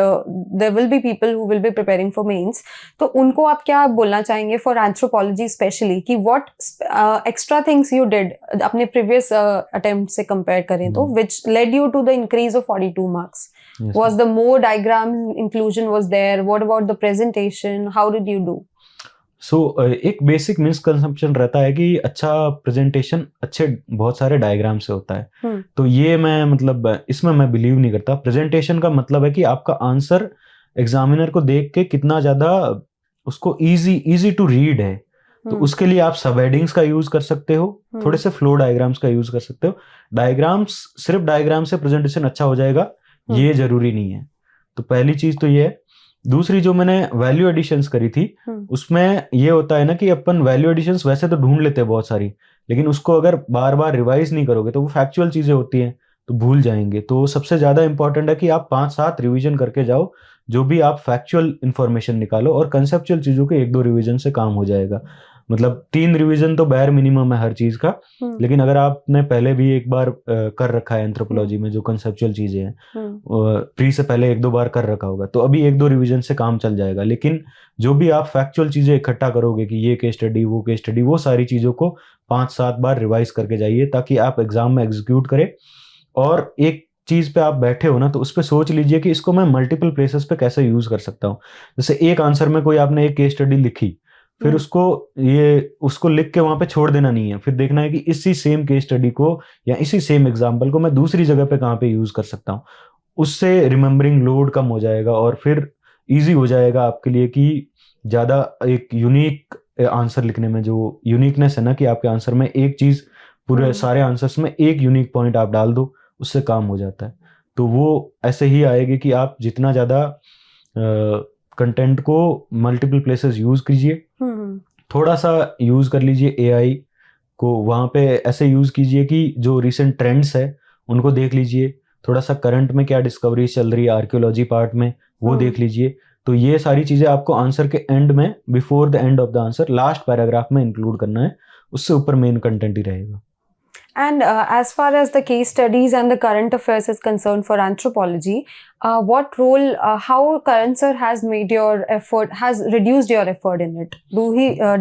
there will be people who will be preparing for mains, तो उनको आप क्या बोलना चाहेंगे for anthropology especially, कि what extra things you did अपने previous attempt से compare करें तो which led you to the increase of 42 marks? Yes. Was the more diagram inclusion was there? What about the presentation? How did you do? एक basic misconception रहता है कि अच्छा presentation अच्छे बहुत सारे डायग्राम से होता है। तो ये मैं मतलब इसमें मैं बिलीव नहीं करता। प्रेजेंटेशन का मतलब है कि आपका आंसर एग्जामिनर को देख के कितना ज़्यादा उसको इजी टू रीड है। तो उसके लिए आप सब हेडिंग्स का यूज कर सकते हो, थोड़े से फ्लो डायग्राम्स का यूज कर सकते हो। सिर्फ डायग्राम से प्रेजेंटेशन अच्छा हो जाएगा ये जरूरी नहीं है। तो पहली चीज तो ये है। दूसरी जो मैंने वैल्यू एडिशंस करी थी उसमें ये होता है ना कि अपन वैल्यू एडिशंस वैसे तो ढूंढ लेते हैं बहुत सारी, लेकिन उसको अगर बार बार रिवाइज नहीं करोगे तो वो फैक्चुअल चीजें होती हैं तो भूल जाएंगे। तो सबसे ज्यादा इंपॉर्टेंट है कि आप 5-7 रिवीजन करके जाओ, जो भी आप फैक्चुअल इंफॉर्मेशन निकालो, और कंसेप्चुअल चीजों के 1-2 रिवीजन से काम हो जाएगा। मतलब 3 रिवीजन तो बैर मिनिमम है हर चीज का, लेकिन अगर आपने पहले भी एक बार कर रखा है एंथ्रोपोलॉजी में जो कंसेप्चुअल चीजें हैं, प्री से पहले 1-2 बार कर रखा होगा, तो अभी 1-2 रिवीजन से काम चल जाएगा। लेकिन जो भी आप फैक्चुअल चीजें इकट्ठा करोगे कि ये केस स्टडी वो केस स्टडी, वो सारी चीजों को 5-7 बार रिवाइज करके जाइए ताकि आप एग्जाम में एग्जीक्यूट करें। और एक चीज पे आप बैठे हो ना तो उस पर सोच लीजिए कि इसको मैं मल्टीपल प्लेसेस पे कैसे यूज कर सकता हूँ। जैसे एक आंसर में कोई आपने एक केस स्टडी लिखी, फिर उसको लिख के वहां पे छोड़ देना नहीं है, फिर देखना है कि इसी सेम केस स्टडी को या इसी सेम एग्जांपल को मैं दूसरी जगह पे कहाँ पे यूज कर सकता हूँ। उससे रिमेम्बरिंग लोड कम हो जाएगा और फिर इजी हो जाएगा आपके लिए कि ज्यादा एक यूनिक आंसर लिखने में जो यूनिकनेस है ना कि आपके आंसर में एक चीज पूरे सारे आंसर्स में एक यूनिक पॉइंट आप डाल दो, उससे काम हो जाता है। तो वो ऐसे ही आएगी कि आप जितना ज्यादा कंटेंट को मल्टीपल प्लेसेस यूज कीजिए थोड़ा सा यूज़ कर लीजिए एआई को, वहाँ पे ऐसे यूज़ कीजिए कि जो रिसेंट ट्रेंड्स है उनको देख लीजिए, थोड़ा सा करंट में क्या डिस्कवरी चल रही है आर्कियोलॉजी पार्ट में वो देख लीजिए। तो ये सारी चीज़ें आपको आंसर के एंड में, before the end of the answer, last paragraph में इंक्लूड करना है, उससे ऊपर मेन कंटेंट ही रहेगा। And as far as the case studies and the current affairs is concerned for anthropology, what role, how Karan sir has made your effort, has reduced your effort in it?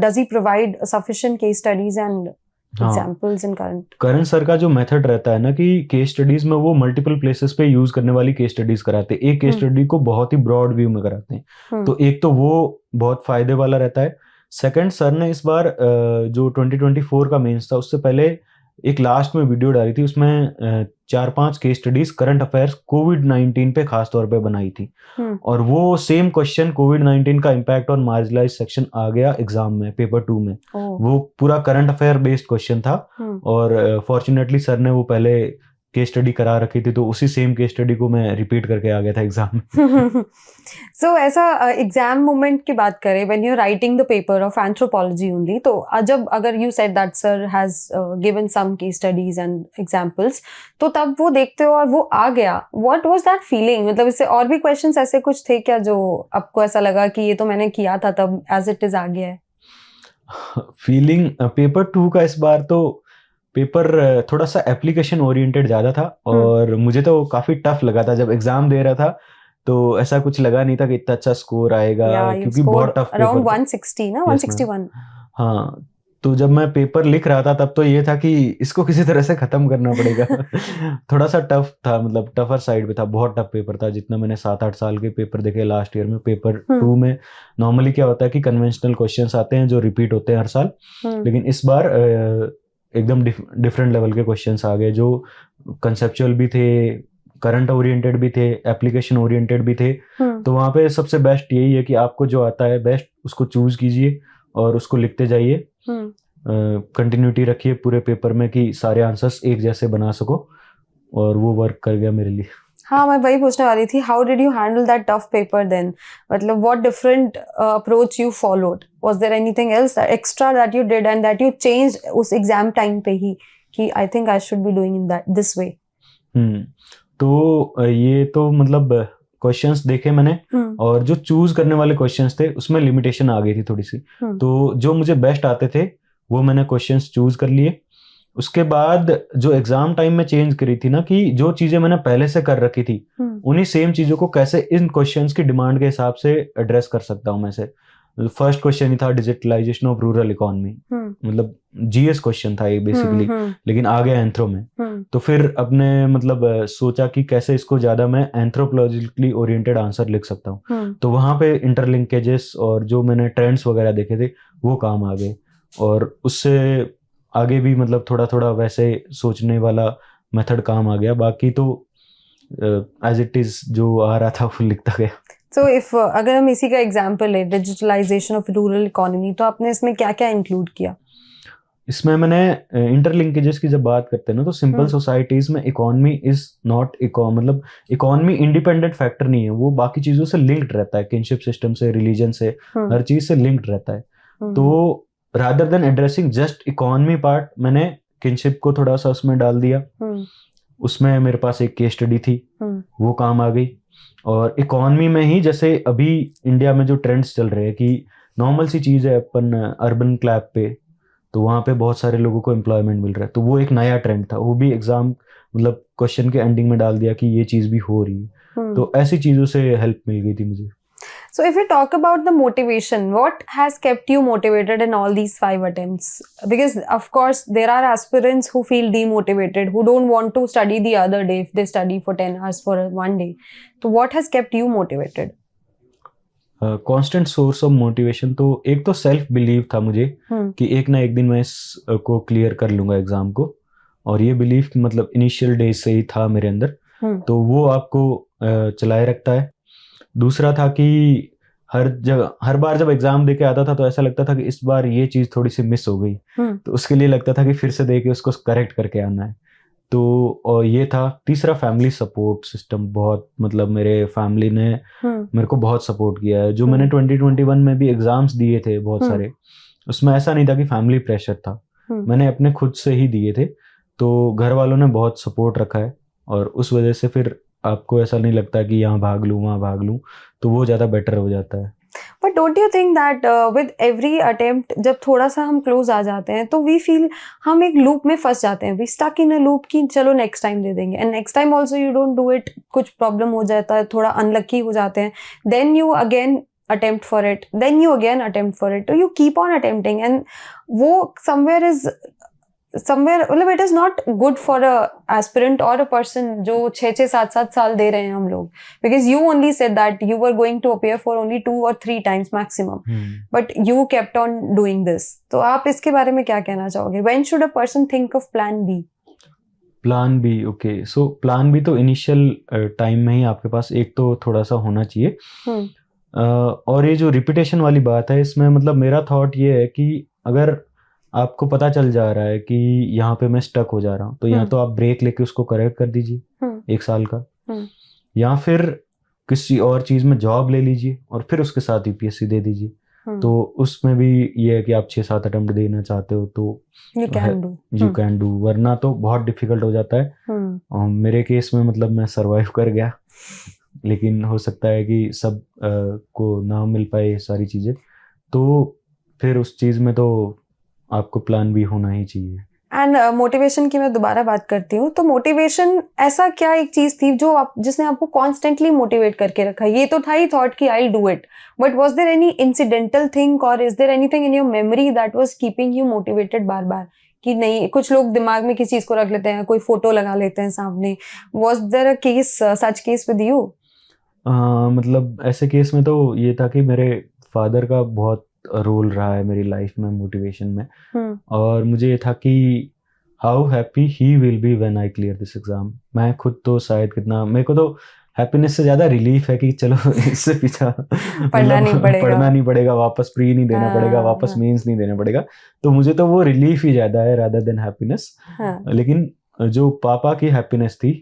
Does he provide sufficient case studies and examples in current? Karan sir का जो method रहता है ना कि case studies में वो multiple places पे use करने वाली केस स्टडीज कराते हैं, एक केस स्टडी को बहुत ही ब्रॉड व्यू में कराते हैं। तो एक तो वो बहुत फायदे वाला रहता है। सेकंड, सर ने इस बार जो 2024 का मेंस था उससे पहले एक लास्ट में वीडियो डाली थी, उसमें 4-5 केस स्टडीज करंट अफेयर्स कोविड-19 पे खास तौर पे बनाई थी। और वो सेम क्वेश्चन कोविड-19 का इम्पैक्ट ऑन मार्जिनलाइज्ड सेक्शन आ गया एग्जाम में, पेपर 2 में। वो पूरा करंट अफेयर बेस्ड क्वेश्चन था और फॉर्चुनेटली सर ने वो पहले केस स्टडी करा रखी थी, तो उसी सेम केस स्टडी को मैं रिपीट करके आ गया था एग्जाम में। सो ऐसा एग्जाम मोमेंट की बात करें, when you writing the paper of anthropology only, तो जब अगर you said that sir has given some case studies and examples, तो तब वो देखते हो और वो आ गया, व्हाट वाज दैट फीलिंग? मतलब इससे और भी क्वेश्चंस ऐसे कुछ थे क्या जो आपको ऐसा लगा कि ये तो मैंने किया था तब, एज इट इज आ गया है? फीलिंग पेपर 2 का इस बार तो पेपर थोड़ा सा एप्लीकेशन ओरिएंटेड ज़्यादा था और मुझे तो काफ़ी टफ लगा था। जब एग्जाम दे रहा था तो ऐसा कुछ लगा नहीं था कि इतना अच्छा स्कोर आएगा, क्योंकि बहुत टफ पेपर, अराउंड 160 ना, 161। हाँ, तो जब मैं पेपर लिख रहा था तब तो ये था कि इसको किसी तरह से ख़त्म करना पड़ेगा। थोड़ा सा टफ था, मतलब टफर साइड पे था, बहुत टफ पेपर था। जितना मैंने 7-8 साल के पेपर देखे लास्ट ईयर में, पेपर 2 में नॉर्मली क्या होता है कि कन्वेंशनल क्वेश्चंस आते हैं जो रिपीट होते हैं हर साल, लेकिन इस बार एकदम डिफरेंट लेवल के क्वेश्चंस आ गए जो कंसेप्चुअल भी थे, करंट ओरिएंटेड भी थे, एप्लीकेशन ओरिएंटेड भी थे। तो वहाँ पे सबसे बेस्ट यही है कि आपको जो आता है बेस्ट उसको चूज कीजिए और उसको लिखते जाइए, कंटिन्यूटी रखिए पूरे पेपर में कि सारे आंसर्स एक जैसे बना सको, और वो वर्क कर गया मेरे लिए। हाँ, मैं वही पूछने वाली थी, how did you handle that tough paper then? मतलब what different approach you followed? Was there anything else extra that you did and that you changed उस एग्जाम टाइम पे ही कि I think I should be doing in that this way? तो ये तो मतलब questions देखे मैंने और जो चूज करने वाले क्वेश्चंस थे उसमें लिमिटेशन आ गई थी थोड़ी सी, तो जो मुझे बेस्ट आते थे वो मैंने क्वेश्चंस चूज कर लिए। उसके बाद जो एग्जाम टाइम में चेंज करी थी ना, कि जो चीजें मैंने पहले से कर रखी थी उन्हीं सेम चीजों को कैसे इन क्वेश्चंस की डिमांड के हिसाब से एड्रेस कर सकता हूं मैं से। फर्स्ट क्वेश्चन ही था डिजिटलाइजेशन ऑफ रूरल इकोनॉमी, मतलब जीएस क्वेश्चन था ये बेसिकली, लेकिन आ गया एंथ्रो में। तो फिर अपने मतलब सोचा कि कैसे इसको ज्यादा मैं एंथ्रोपोलॉजिकली ओरिएंटेड आंसर लिख सकता हूँ। तो वहां पे इंटरलिंकेजेस और जो मैंने ट्रेंड्स वगैरह देखे थे वो काम आ गए, और उससे आगे भी मतलब थोड़ा थोड़ा वैसे सोचने वाला मेथड काम आ गया। बाकी तो एज इट इज जो आ रहा था वो लिखता गया। So if अगर हम इसी का एग्जांपल ले, डिजिटलाइजेशन ऑफ रूरल इकोनॉमी, तो आपने इसमें क्या क्या इंक्लूड किया? इसमें मैंने इंटरलिंकेजेस की जब बात करते हैं ना, तो सिंपल सोसाइटीज में इकोनॉमी इज नॉट मतलब इकोनॉमी इंडिपेंडेंट फैक्टर नहीं है, वो बाकी चीजों से लिंक्ड रहता है, किनशिप सिस्टम से, रिलीजन से, हर चीज से लिंक्ड रहता है। तो rather than addressing just economy part, मैंने किनशिप को थोड़ा सा उसमें डाल दिया। उसमें मेरे पास एक केस स्टडी थी, वो काम आ गई। और इकोनॉमी में ही जैसे अभी इंडिया में जो ट्रेंड्स चल रहे हैं कि नॉर्मल सी चीज़ है, अपन अर्बन क्लैप पे, तो वहाँ पे बहुत सारे लोगों को एम्प्लॉयमेंट मिल रहा है, तो वो एक नया ट्रेंड था, वो भी एग्जाम मतलब क्वेश्चन के एंडिंग में डाल दिया कि ये चीज़ भी हो रही है। तो ऐसी चीज़ों से हेल्प मिल गई थी मुझे। So if we talk about the motivation, what has kept you motivated in all these 5 attempts? Because of course there are aspirants who feel demotivated, who don't want to study the other day if they study for 10 hours for one day. So what has kept you motivated? Constant source of motivation तो एक तो self believe था मुझे कि एक ना एक दिन मैं इसको क्लियर कर लूंगा एग्जाम को, और ये बिलीफ मतलब इनिशियल डेज से ही था मेरे अंदर, तो वो आपको चलाए रखता है। दूसरा था कि हर बार जब एग्जाम देके आता था तो ऐसा लगता था कि इस बार ये चीज थोड़ी सी मिस हो गई, तो उसके लिए लगता था कि फिर से देके उसको करेक्ट करके आना है। तो और ये था। तीसरा फैमिली सपोर्ट सिस्टम, बहुत मतलब मेरे फैमिली ने मेरे को बहुत सपोर्ट किया है। जो मैंने 2021 में भी एग्जाम्स दिए थे बहुत सारे, उसमें ऐसा नहीं था कि फैमिली प्रेशर था, मैंने अपने खुद से ही दिए थे, तो घर वालों ने बहुत सपोर्ट रखा है और उस वजह से फिर आपको ऐसा नहीं लगता कि यहाँ भाग लूँ वहाँ भाग लूँ, तो वो ज़्यादा बेटर हो जाता है। But don't you think that with every attempt जब थोड़ा सा हम क्लोज आ जाते हैं तो we feel हम एक लूप में फंस जाते हैं, we stuck in a loop कि चलो नेक्स्ट टाइम दे देंगे, and next time also you don't do it, कुछ प्रॉब्लम हो जाता है, थोड़ा अनलकी हो जाते हैं, then you again attempt for it, then you again attempt for it, so you keep on attempting, and वो somewhere मतलब it is not good for a aspirant or a person जो 6-7 साल दे रहे हैं हम लोग, because you only said that you were going to appear for only 2 or 3 times maximum, but you kept on doing this. तो आप इसके बारे में क्या कहना चाहोगे? When should a person think of plan B? Plan B, okay, so plan B तो initial time में ही आपके पास एक तो थोड़ा सा होना चाहिए। और ये जो रिपीटेशन वाली बात है, इसमें मतलब मेरा थॉट ये है कि अगर आपको पता चल जा रहा है कि यहाँ पे मैं स्टक हो जा रहा हूँ, तो या तो आप ब्रेक लेके उसको करेक्ट कर दीजिए 1 साल का, या फिर किसी और चीज़ में जॉब ले लीजिए और फिर उसके साथ यूपीएससी दे दीजिए। तो उसमें भी ये है कि आप 6-7 अटेम्प्ट देना चाहते हो तो यू कैन डू, वरना तो बहुत डिफिकल्ट हो जाता है। मेरे केस में मतलब मैं सरवाइव कर गया, लेकिन हो सकता है कि सब को ना मिल पाए सारी चीज़ें, तो फिर उस चीज़ में तो आपको प्लान भी होना ही चाहिए। एंड मोटिवेशन की मैं दोबारा बात करती हूँ, तो मोटिवेशन ऐसा क्या एक चीज थी जो आप जिसने आपको कॉन्स्टेंटली मोटिवेट करके रखा? ये तो था ही थॉट कि I do it, but was there any incidental thing और is there anything in your memory that was keeping you motivated बार बार? कि नहीं, कुछ लोग दिमाग में किसी चीज को रख लेते हैं, कोई फोटो लगा लेते हैं सामने, was there a case, such case with you? मतलब ऐसे केस में तो ये था कि मेरे फादर का बहुत रोल रहा है मेरी लाइफ में मोटिवेशन में, और मुझे ये था कि how happy he will be when I clear this exam. मैं खुद तो शायद कितना, मेरे को तो हैप्पीनेस से ज़्यादा रिलीफ है कि चलो इससे पीछा पढ़ना नहीं पड़ेगा, वापस प्री नहीं देना पड़ेगा, वापस मेंस नहीं देना पड़ेगा, तो मुझे तो वो रिलीफ ही ज़्यादा है रादर देन हैप्पीनेस। लेकिन जो पापा की हैप्पीनेस थी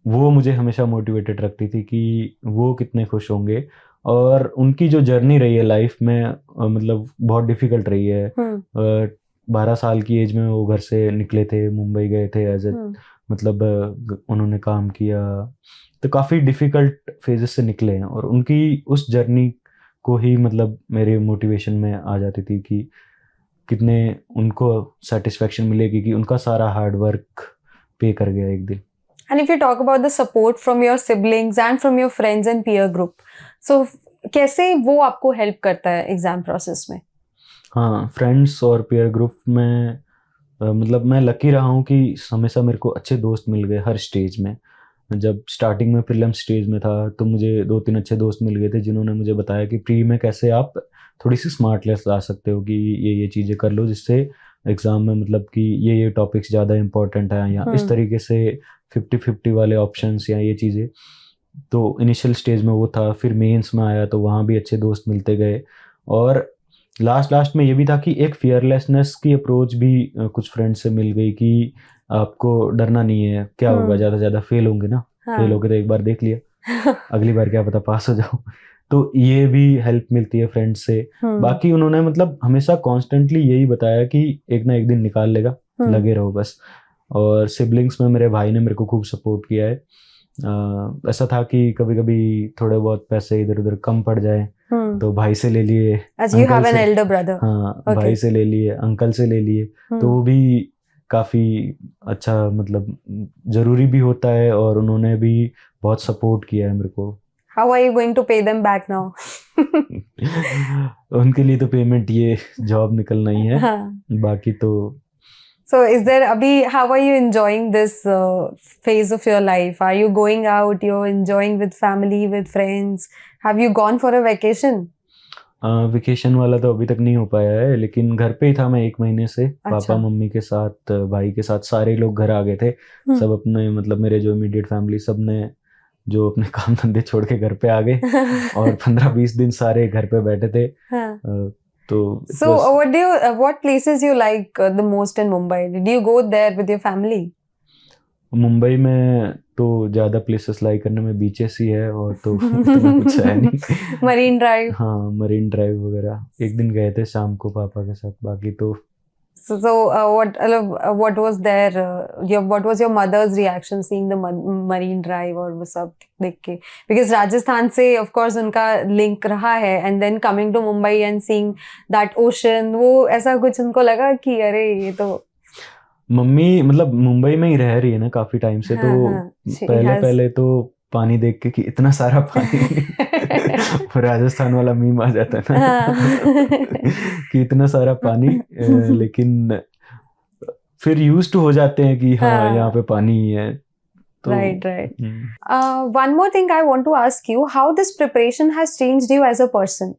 वो मुझे हमेशा मोटिवेटेड रखती थी कि वो कितने खुश होंगे, और उनकी जो जर्नी रही है लाइफ में मतलब बहुत डिफिकल्ट रही है। 12 साल की एज में वो घर से निकले थे, मुंबई गए थे एज ए मतलब उन्होंने काम किया, तो काफ़ी डिफिकल्ट फेजेस से निकले हैं, और उनकी उस जर्नी को ही मतलब मेरे मोटिवेशन में आ जाती थी कि कितने उनको सेटिस्फेक्शन मिलेगी कि उनका सारा हार्ड वर्क पे कर गया एक दिन। And if you talk about the support from your siblings and from your friends and peer group, so कैसे वो आपको हेल्प करता है एग्जाम प्रोसेस में? हाँ, फ्रेंड्स और पीयर ग्रुप में मतलब मैं लकी रहा हूँ कि हमेशा मेरे को अच्छे दोस्त मिल गए हर स्टेज में। जब स्टार्टिंग में प्रीलिम स्टेज में था तो मुझे 2-3 अच्छे दोस्त मिल गए थे जिन्होंने मुझे बताया कि प्री में कैसे आप थोड़ी सी स्मार्टनेस ला सकते हो, कि ये चीज़ें कर लो जिससे एग्ज़ाम में मतलब कि ये टॉपिक्स ज़्यादा इंपॉर्टेंट है, या इस तरीके से 50-50 वाले ऑप्शंस या ये चीज़ें। तो इनिशियल स्टेज में वो था, फिर मेंस में आया तो वहाँ भी अच्छे दोस्त मिलते गए, और लास्ट में ये भी था कि एक फियरलेसनेस की अप्रोच भी कुछ फ्रेंड्स से मिल गई कि आपको डरना नहीं है, क्या होगा, ज़्यादा से ज़्यादा फेल होंगे ना, फेल होगे तो एक बार देख लिया, अगली बार क्या पता पास हो जाओ। तो ये भी हेल्प मिलती है फ्रेंड्स से। बाकी उन्होंने मतलब हमेशा कॉन्स्टेंटली यही बताया कि एक ना एक दिन निकाल लेगा, लगे रहो बस। और सिबलिंग्स में मेरे भाई ने मेरे को खूब सपोर्ट किया है। ऐसा था कि कभी कभी थोड़े बहुत पैसे इधर उधर कम पड़ जाए तो भाई से ले लिए, भाई से ले लिए, अंकल से ले लिए, तो वो भी काफ़ी अच्छा मतलब ज़रूरी भी होता है, और उन्होंने भी बहुत सपोर्ट किया है मेरे को। How are you going to pay them back now? उनके लिए तो पेमेंट ये जॉब निकलना ही है, बाकी तो। So is there abhi, how are you enjoying this phase of your life? Are you going out? You're enjoying with family, with friends? Have you gone for a vacation? Vacation वाला तो अभी तक नहीं हो पाया है, लेकिन घर पे ही था मैं 1 महीने से। पापा मम्मी के साथ, भाई के साथ, सारे लोग घर आ गए थे। सब अपने मतलब मेरे जो इमीडिएट फैमिली सब ने जो अपने काम धंधे छोड़ के घर पे आ गए और 15-20 दिन सारे घर पे बैठे थे। तो so what places you like the most in Mumbai? Did you go there with your family? Mumbai में तो ज्यादा प्लेसेस लाइक करने में बीचेस ही है, और तो इतना कुछ है नहीं। Marine drive. हाँ, मरीन ड्राइव वगैरह एक दिन गए थे शाम को पापा के साथ, बाकी तो So, what was their what was your mother's reaction seeing the marine drive और वो सब देख के? Because राजस्थान से of course उनका link रहा है, and then coming to Mumbai and seeing that ocean, वो ऐसा कुछ उनको लगा कि अरे ये तो मम्मी मतलब मुंबई में ही रह रही है ना काफी टाइम से, तो पहले तो पानी देख के कि इतना सारा पानी फिर राजस्थान वाला मीम आ जाता है ना कि इतना सारा पानी, लेकिन फिर यूज्ड टू हो जाते हैं कि हाँ यहाँ पे पानी ही है। तो right. One more thing I want to ask you, how this preparation has changed you as a person?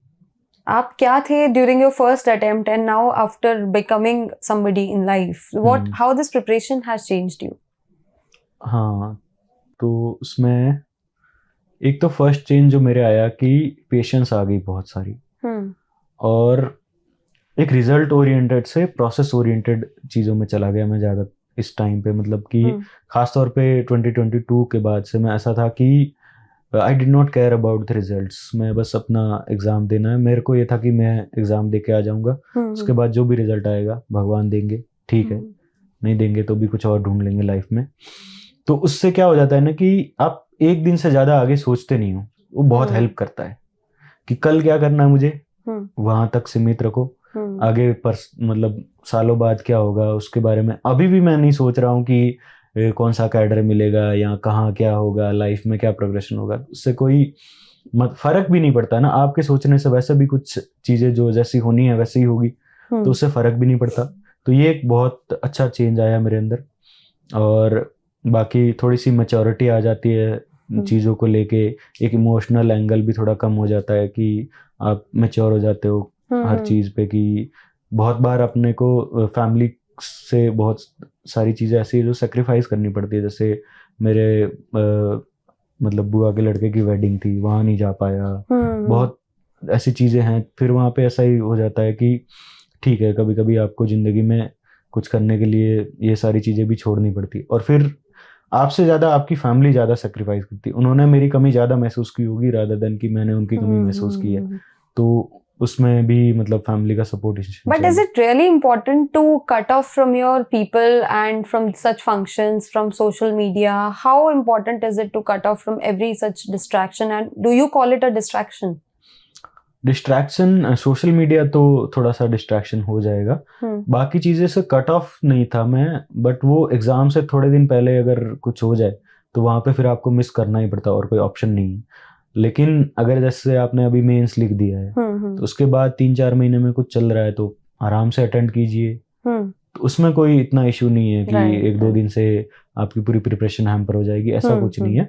आप क्या थे during your first attempt and now after becoming somebody in life? How this preparation has changed you? हाँ, तो उसमें एक तो first change जो मेरे आया कि पेशेंस आ गई बहुत सारी, और एक रिजल्ट ओरिएंटेड से प्रोसेस ओरिएंटेड चीज़ों में चला गया मैं ज़्यादा इस टाइम पे। मतलब कि खासतौर पे 2022 के बाद से मैं ऐसा था कि I did not care about the results, मैं बस अपना एग्ज़ाम देना है, मेरे को ये था कि मैं एग्ज़ाम दे के आ जाऊँगा, उसके बाद जो भी रिजल्ट आएगा भगवान देंगे, ठीक है, नहीं देंगे तो भी कुछ और ढूंढ लेंगे लाइफ में। तो उससे क्या हो जाता है ना कि आप एक दिन से ज़्यादा आगे सोचते नहीं हो, वो बहुत हेल्प करता है कि कल क्या करना है मुझे, वहाँ तक सीमित रखो, आगे मतलब सालों बाद क्या होगा उसके बारे में अभी भी मैं नहीं सोच रहा हूँ कि कौन सा कैडर मिलेगा या कहाँ क्या होगा, लाइफ में क्या प्रोग्रेशन होगा, उससे कोई फर्क भी नहीं पड़ता ना। आपके सोचने से वैसे भी कुछ चीज़ें जो जैसी होनी है वैसी ही होगी, तो उससे फ़र्क भी नहीं पड़ता। तो ये एक बहुत अच्छा चेंज आया मेरे अंदर, और बाकी थोड़ी सी मैच्योरिटी आ जाती है चीज़ों को लेके, एक इमोशनल एंगल भी थोड़ा कम हो जाता है कि आप मैच्योर हो जाते हो हर चीज़ पे, कि बहुत बार अपने को फैमिली से बहुत सारी चीज़ें ऐसी है जो सेक्रीफाइस करनी पड़ती है। जैसे मेरे मतलब बुआ के लड़के की वेडिंग थी, वहाँ नहीं जा पाया, बहुत ऐसी चीज़ें हैं। फिर वहाँ पे ऐसा ही हो जाता है कि ठीक है, कभी कभी आपको ज़िंदगी में कुछ करने के लिए ये सारी चीज़ें भी छोड़नी पड़ती, और फिर आपसे ज़्यादा आपकी फैमिली ज़्यादा सेक्रीफाइस करती। उन्होंने मेरी कमी ज़्यादा महसूस की होगी रादर देन कि मैंने उनकी कमी महसूस की है, तो उसमें भी मतलब फैमिली का support. But is it really important to cut off from your people and from such functions, from social media? How important is it to cut off from every such distraction, and do you call it a distraction? Distraction, social media तो थोड़ा सा distraction हो जाएगा, बाकी चीज़ें से cut off नहीं था मैं, बट वो एग्ज़ाम से थोड़े दिन पहले अगर कुछ हो जाए तो वहाँ पे फिर आपको मिस करना ही पड़ता, और कोई ऑप्शन नहीं है। लेकिन अगर जैसे आपने अभी मेंस लिख दिया है तो उसके बाद 3-4 महीने में कुछ चल रहा है तो आराम से अटेंड कीजिए, तो उसमें कोई इतना इशू नहीं है कि 1-2 दिन से आपकी पूरी प्रिपरेशन हैम्पर हो जाएगी, ऐसा कुछ नहीं है।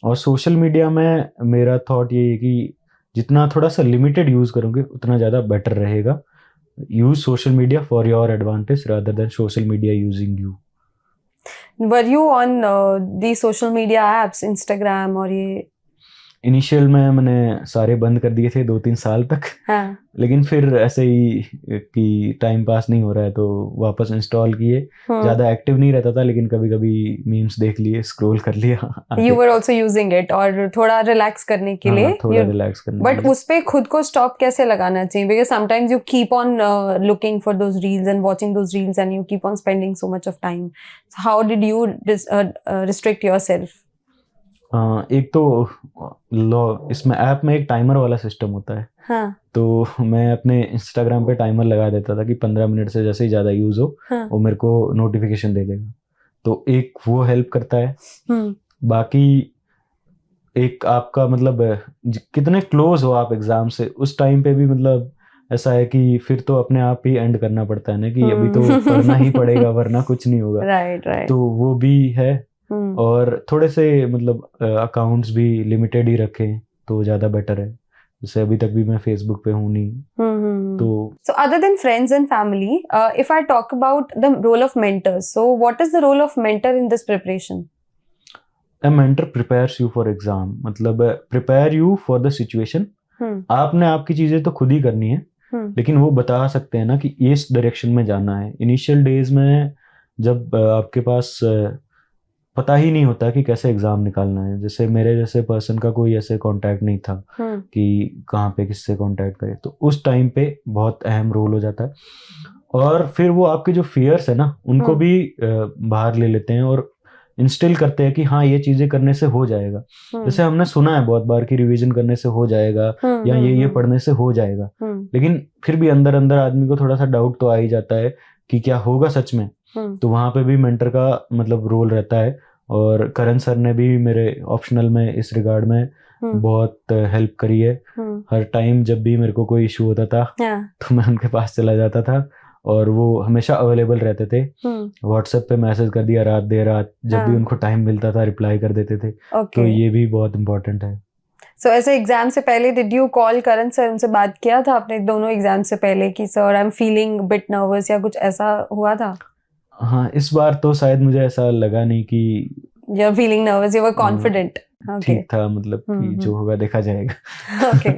और सोशल मीडिया में मेरा थॉट ये है कि जितना थोड़ा सा लिमिटेड यूज़ करोगे उतना ज़्यादा बेटर रहेगा। Use social media for your advantage rather than social media using you. Were you on the social media apps, Instagram और ये? इनिशियल में मैंने सारे बंद कर दिए थे 2-3 साल तक, हाँ. लेकिन फिर ऐसे ही कि टाइम पास नहीं हो रहा है तो वापस इंस्टॉल किए। ज़्यादा एक्टिव नहीं रहता था, लेकिन कभी कभी मीम्स देख लिए, स्क्रॉल कर लिया। You were also using it और थोड़ा रिलैक्स करने के लिए? थोड़ा रिलैक्स करने। बट उस पे खुद को स्टॉप कैसे लगाना चाहिए? Because sometimes you keep on looking for those reels and watching those reels and you keep on spending so much of time. So how did you restrict yourself? एक तो इसमें ऐप में एक टाइमर वाला system होता है। हाँ. तो मैं अपने इंस्टाग्राम पे टाइमर लगा देता था कि 15 मिनट से जैसे ही ज़्यादा यूज़ हो वो मेरे को नोटिफिकेशन दे देगा, तो एक वो हेल्प करता है। बाकी एक आपका मतलब कितने क्लोज हो आप एग्ज़ाम से, उस टाइम पे भी मतलब ऐसा है कि फिर तो अपने आप ही एंड करना पड़ता है ना कि अभी तो पढ़ना ही पड़ेगा वरना कुछ नहीं होगा। राइट। तो वो भी है। और थोड़े से मतलब अकाउंट्स भी लिमिटेड ही रखें तो ज़्यादा बेटर है। जैसे अभी तक भी मैं फेसबुक पे हूँ नहीं। तो So other than friends and family, if I talk about the role of mentors, so what is the role of mentor in this preparation? A mentor prepares you for exam, मतलब prepare you for the situation। आपने आपकी चीज़ें तो खुद ही करनी है, लेकिन वो बता सकते हैं ना कि इस डायरेक्शन में जाना है। इनिशियल डेज में जब आपके पास पता ही नहीं होता कि कैसे एग्जाम निकालना है। जैसे मेरे जैसे पर्सन का कोई ऐसे कांटेक्ट नहीं था कि कहाँ पे किससे कांटेक्ट करे, तो उस टाइम पे बहुत अहम रोल हो जाता है। और फिर वो आपके जो फियर्स है ना उनको भी बाहर ले लेते हैं और इंस्टिल करते हैं कि हाँ ये चीजें करने से हो जाएगा। जैसे हमने सुना है बहुत बार कि रिवीजन करने से हो जाएगा या ये पढ़ने से हो जाएगा, लेकिन फिर भी अंदर अंदर आदमी को थोड़ा सा डाउट तो आ ही जाता है कि क्या होगा सच में। तो वहां पे भी मेंटर का मतलब रोल रहता है। और करण सर ने भी मेरे ऑप्शनल में इस रिगार्ड में बहुत हेल्प करी है। हर टाइम जब भी मेरे को कोई इशू होता था तो मैं उनके पास चला जाता था और वो हमेशा अवेलेबल रहते थे। व्हाट्सएप पे मैसेज कर दिया रात देर रात, जब भी उनको टाइम मिलता था रिप्लाई कर देते थे। तो ये भी बहुत इम्पोर्टेंट है। So, ऐसे एग्जाम से पहले did you call Karan sir, उनसे बात किया था आपने दोनों एग्जाम से पहले कि sir I am feeling bit nervous या कुछ ऐसा हुआ था? हाँ, इस बार तो शायद मुझे ऐसा लगा नहीं कि you are feeling nervous, you were confident. ठीक था, मतलब कि जो होगा देखा जाएगा। ओके।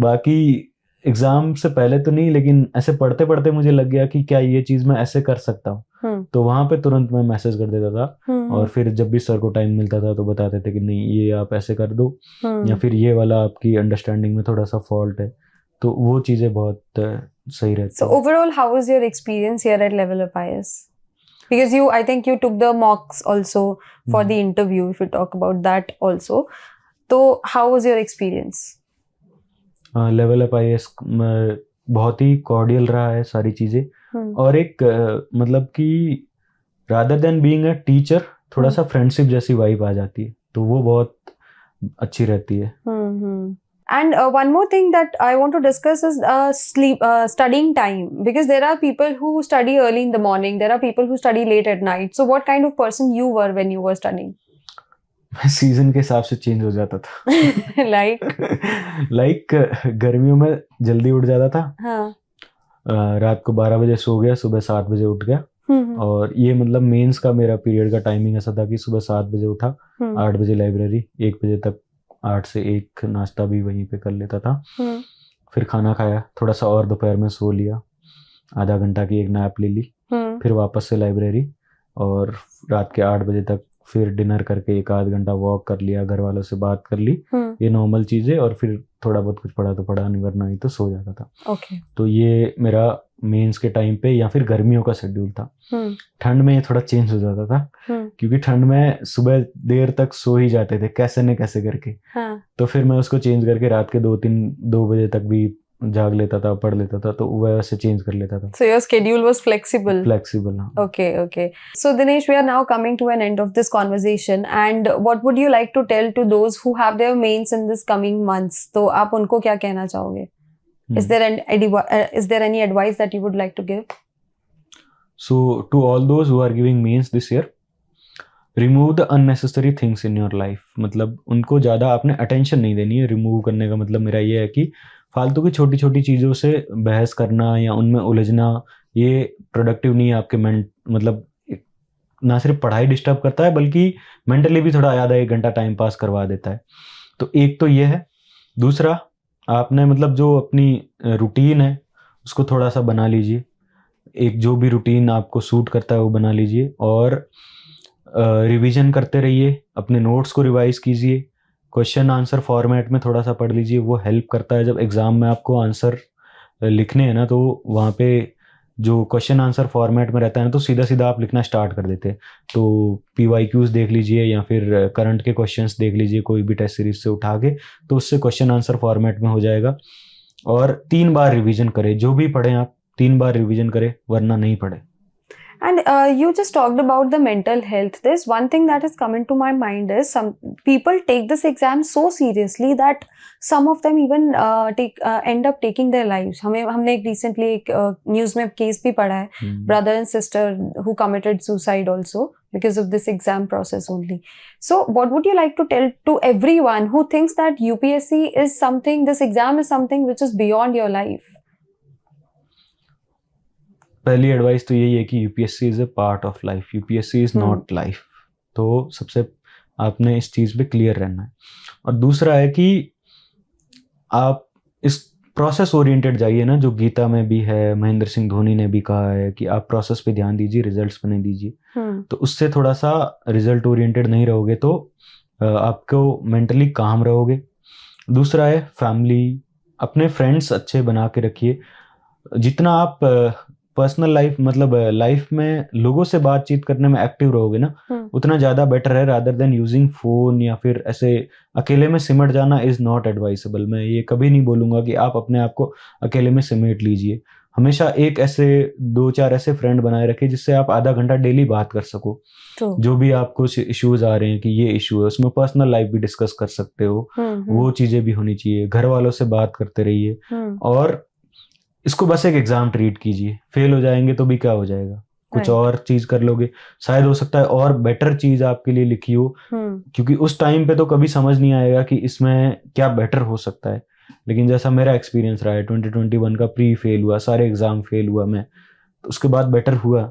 बाकी एग्जाम से पहले तो नहीं, लेकिन ऐसे पढ़ते पढ़ते मुझे लग गया कि क्या ये चीज मैं ऐसे कर सकता हूँ। तो वहां पे तुरंत मैं मैसेज कर देता था और फिर जब भी सर को टाइम मिलता था तो बताते थे कि नहीं ये आप ऐसे कर दो या फिर ये वाला आपकी अंडरस्टैंडिंग में थोड़ा सा फॉल्ट है। तो वो चीजें बहुत सही रहती है। So overall, how was your experience here at Level Up IS? Because I think you took the mocks also for the interview, if you talk about that also. So how was your experience? Level up IAS बहुत ही cordial रहा है सारी चीजें। और एक मतलब कि rather than being a teacher थोड़ा सा फ्रेंडशिप जैसी वाइब आ जाती है, तो वो बहुत अच्छी रहती है। And one more thing that I want to discuss is studying time, because there are people who study early in the morning, there are people who study late at night. So what kind of person you were when you were studying? Season के हिसाब से change हो जाता था। Like गर्मियों में जल्दी उठ जाता था। रात को 12 बजे सो गया, सुबह 7 बजे उठ गया। और ये मतलब मेंस का मेरा पीरियड का टाइमिंग ऐसा था कि सुबह 7 बजे उठा, 8 बजे लाइब्रेरी, 1 बजे तक 8 से 1 नाश्ता भी वहीं पे कर लेता था। फिर खाना खाया, थोड़ा सा और दोपहर में सो लिया, आधा घंटा की एक नैप ले ली, फिर वापस से लाइब्रेरी और रात के 8 बजे तक फिर डिनर करके 1 आध घंटा वॉक कर लिया, घर वालों से बात कर ली, ये नॉर्मल चीजें। और फिर थोड़ा बहुत कुछ पढ़ा तो पढ़ा, नहीं वरना नहीं तो सो जाता था। तो ये मेरा मेंस के टाइम पे या फिर गर्मियों का शेड्यूल था। ठंड में ये थोड़ा चेंज हो जाता था क्योंकि ठंड में सुबह देर तक सो ही जाते थे कैसे न कैसे करके। तो फिर मैं उसको चेंज करके रात के 2 बजे तक भी जाग लेता था, पढ़ लेता था, तो वैसे चेंज कर लेता था। So your schedule was flexible. Flexible, हाँ. Okay. So Dinesh, we are now coming to an end of this conversation, and what would you like to tell to those who have their mains in this coming months? तो आप उनको क्या कहना चाहोगे? Is there any advice that you would like to give? So to all those who are giving mains this year, remove the unnecessary things in your life. मतलब उनको ज़्यादा आपने attention नहीं देनी है। रिमूव करने का मतलब मेरा ये है कि फालतू की छोटी छोटी चीज़ों से बहस करना या उनमें उलझना ये प्रोडक्टिव नहीं है आपके मतलब ना सिर्फ पढ़ाई डिस्टर्ब करता है बल्कि मेंटली भी थोड़ा आधा 1 घंटा टाइम पास करवा देता है। तो एक तो ये है। दूसरा, आपने मतलब जो अपनी रूटीन है उसको थोड़ा सा बना लीजिए। एक जो भी रूटीन आपको सूट करता है वो बना लीजिए और रिवीजन करते रहिए, अपने नोट्स को रिवाइज कीजिए, क्वेश्चन आंसर फॉर्मेट में थोड़ा सा पढ़ लीजिए। वो हेल्प करता है। जब एग्ज़ाम में आपको आंसर लिखने हैं ना तो वहाँ पे जो क्वेश्चन आंसर फॉर्मेट में रहता है ना तो सीधा सीधा आप लिखना स्टार्ट कर देते हैं। तो PYQs देख लीजिए या फिर करंट के क्वेश्चंस देख लीजिए कोई भी टेस्ट सीरीज से उठा के, तो उससे क्वेश्चन आंसर फॉर्मेट में हो जाएगा। और 3 बार रिवीजन करें, जो भी पढ़ें आप 3 बार रिवीजन करें, वरना नहीं पढ़े। And you just talked about the mental health. There's one thing that has come into my mind is some people take this exam so seriously that some of them even end up taking their lives. हमने एक recently एक news में case भी पढ़ा है, brother and sister who committed suicide also because of this exam process only. So what would you like to tell to everyone who thinks that UPSC is something, this exam is something which is beyond your life? पहली advice तो यही है कि UPSC is a part of life, UPSC is not life. तो सबसे आपने इस चीज़ पे क्लियर रहना है। और दूसरा है कि आप इस प्रोसेस ओरिएंटेड जाइए ना, जो गीता में भी है, महेंद्र सिंह धोनी ने भी कहा है कि आप प्रोसेस पे ध्यान दीजिए, रिजल्ट्स पे नहीं दीजिए। तो उससे थोड़ा सा रिजल्ट ओरिएंटेड नहीं रहोगे तो आपको मेंटली काम रहोगे। दूसरा है फैमिली, अपने फ्रेंड्स अच्छे बना के रखिए। जितना आप पर्सनल लाइफ मतलब लाइफ में लोगों से बातचीत करने में एक्टिव रहोगे ना, उतना ज़्यादा बेटर है, रादर देन यूजिंग फोन या फिर ऐसे अकेले में सिमट जाना इज़ नॉट एडवाइसेबल। मैं ये कभी नहीं बोलूँगा कि आप अपने आप को अकेले में सिमट लीजिए। हमेशा एक ऐसे 2-4 ऐसे फ्रेंड बनाए रखिए जिससे आप आधा घंटा डेली बात कर सको। जो भी आपको इश्यूज आ रहे हैं कि ये इशू है, उसमें पर्सनल लाइफ भी डिस्कस कर सकते हो, वो चीज़ें भी होनी चाहिए। घर वालों से बात करते रहिए और इसको बस एक एग्जाम ट्रीट कीजिए। फेल हो जाएंगे तो भी क्या हो जाएगा, कुछ और चीज कर लोगे, शायद हो सकता है और बेटर चीज आपके लिए लिखी हो, क्योंकि उस टाइम पे तो कभी समझ नहीं आएगा कि इसमें क्या बेटर हो सकता है। लेकिन जैसा मेरा एक्सपीरियंस रहा है, 2021 का प्री फेल हुआ, सारे एग्जाम फेल हुआ मैं, तो उसके बाद बेटर हुआ।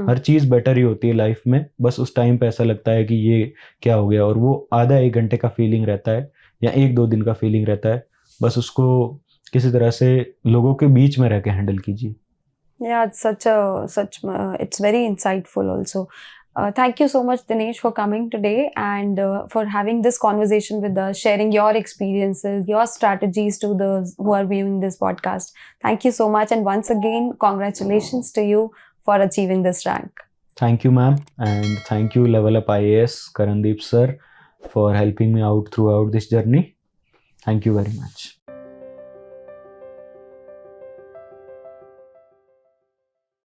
हर चीज बेटर ही होती है लाइफ में, बस उस टाइम पे ऐसा लगता है कि ये क्या हो गया, और वो आधा 1 घंटे का फीलिंग रहता है या 1-2 दिन का फीलिंग रहता है। बस उसको किसी तरह से लोगों के बीच में रह के हैंडल कीजिए। Yeah, it's very insightful also. Thank you so much, Dinesh, for coming today and for having this conversation with us, sharing your experiences, your strategies to those who are viewing this podcast. Thank you so much, and once again, congratulations to you for achieving this rank. Thank you, ma'am, and thank you, Level Up IAS, Karandeep sir, for helping me out throughout this journey. Thank you very much.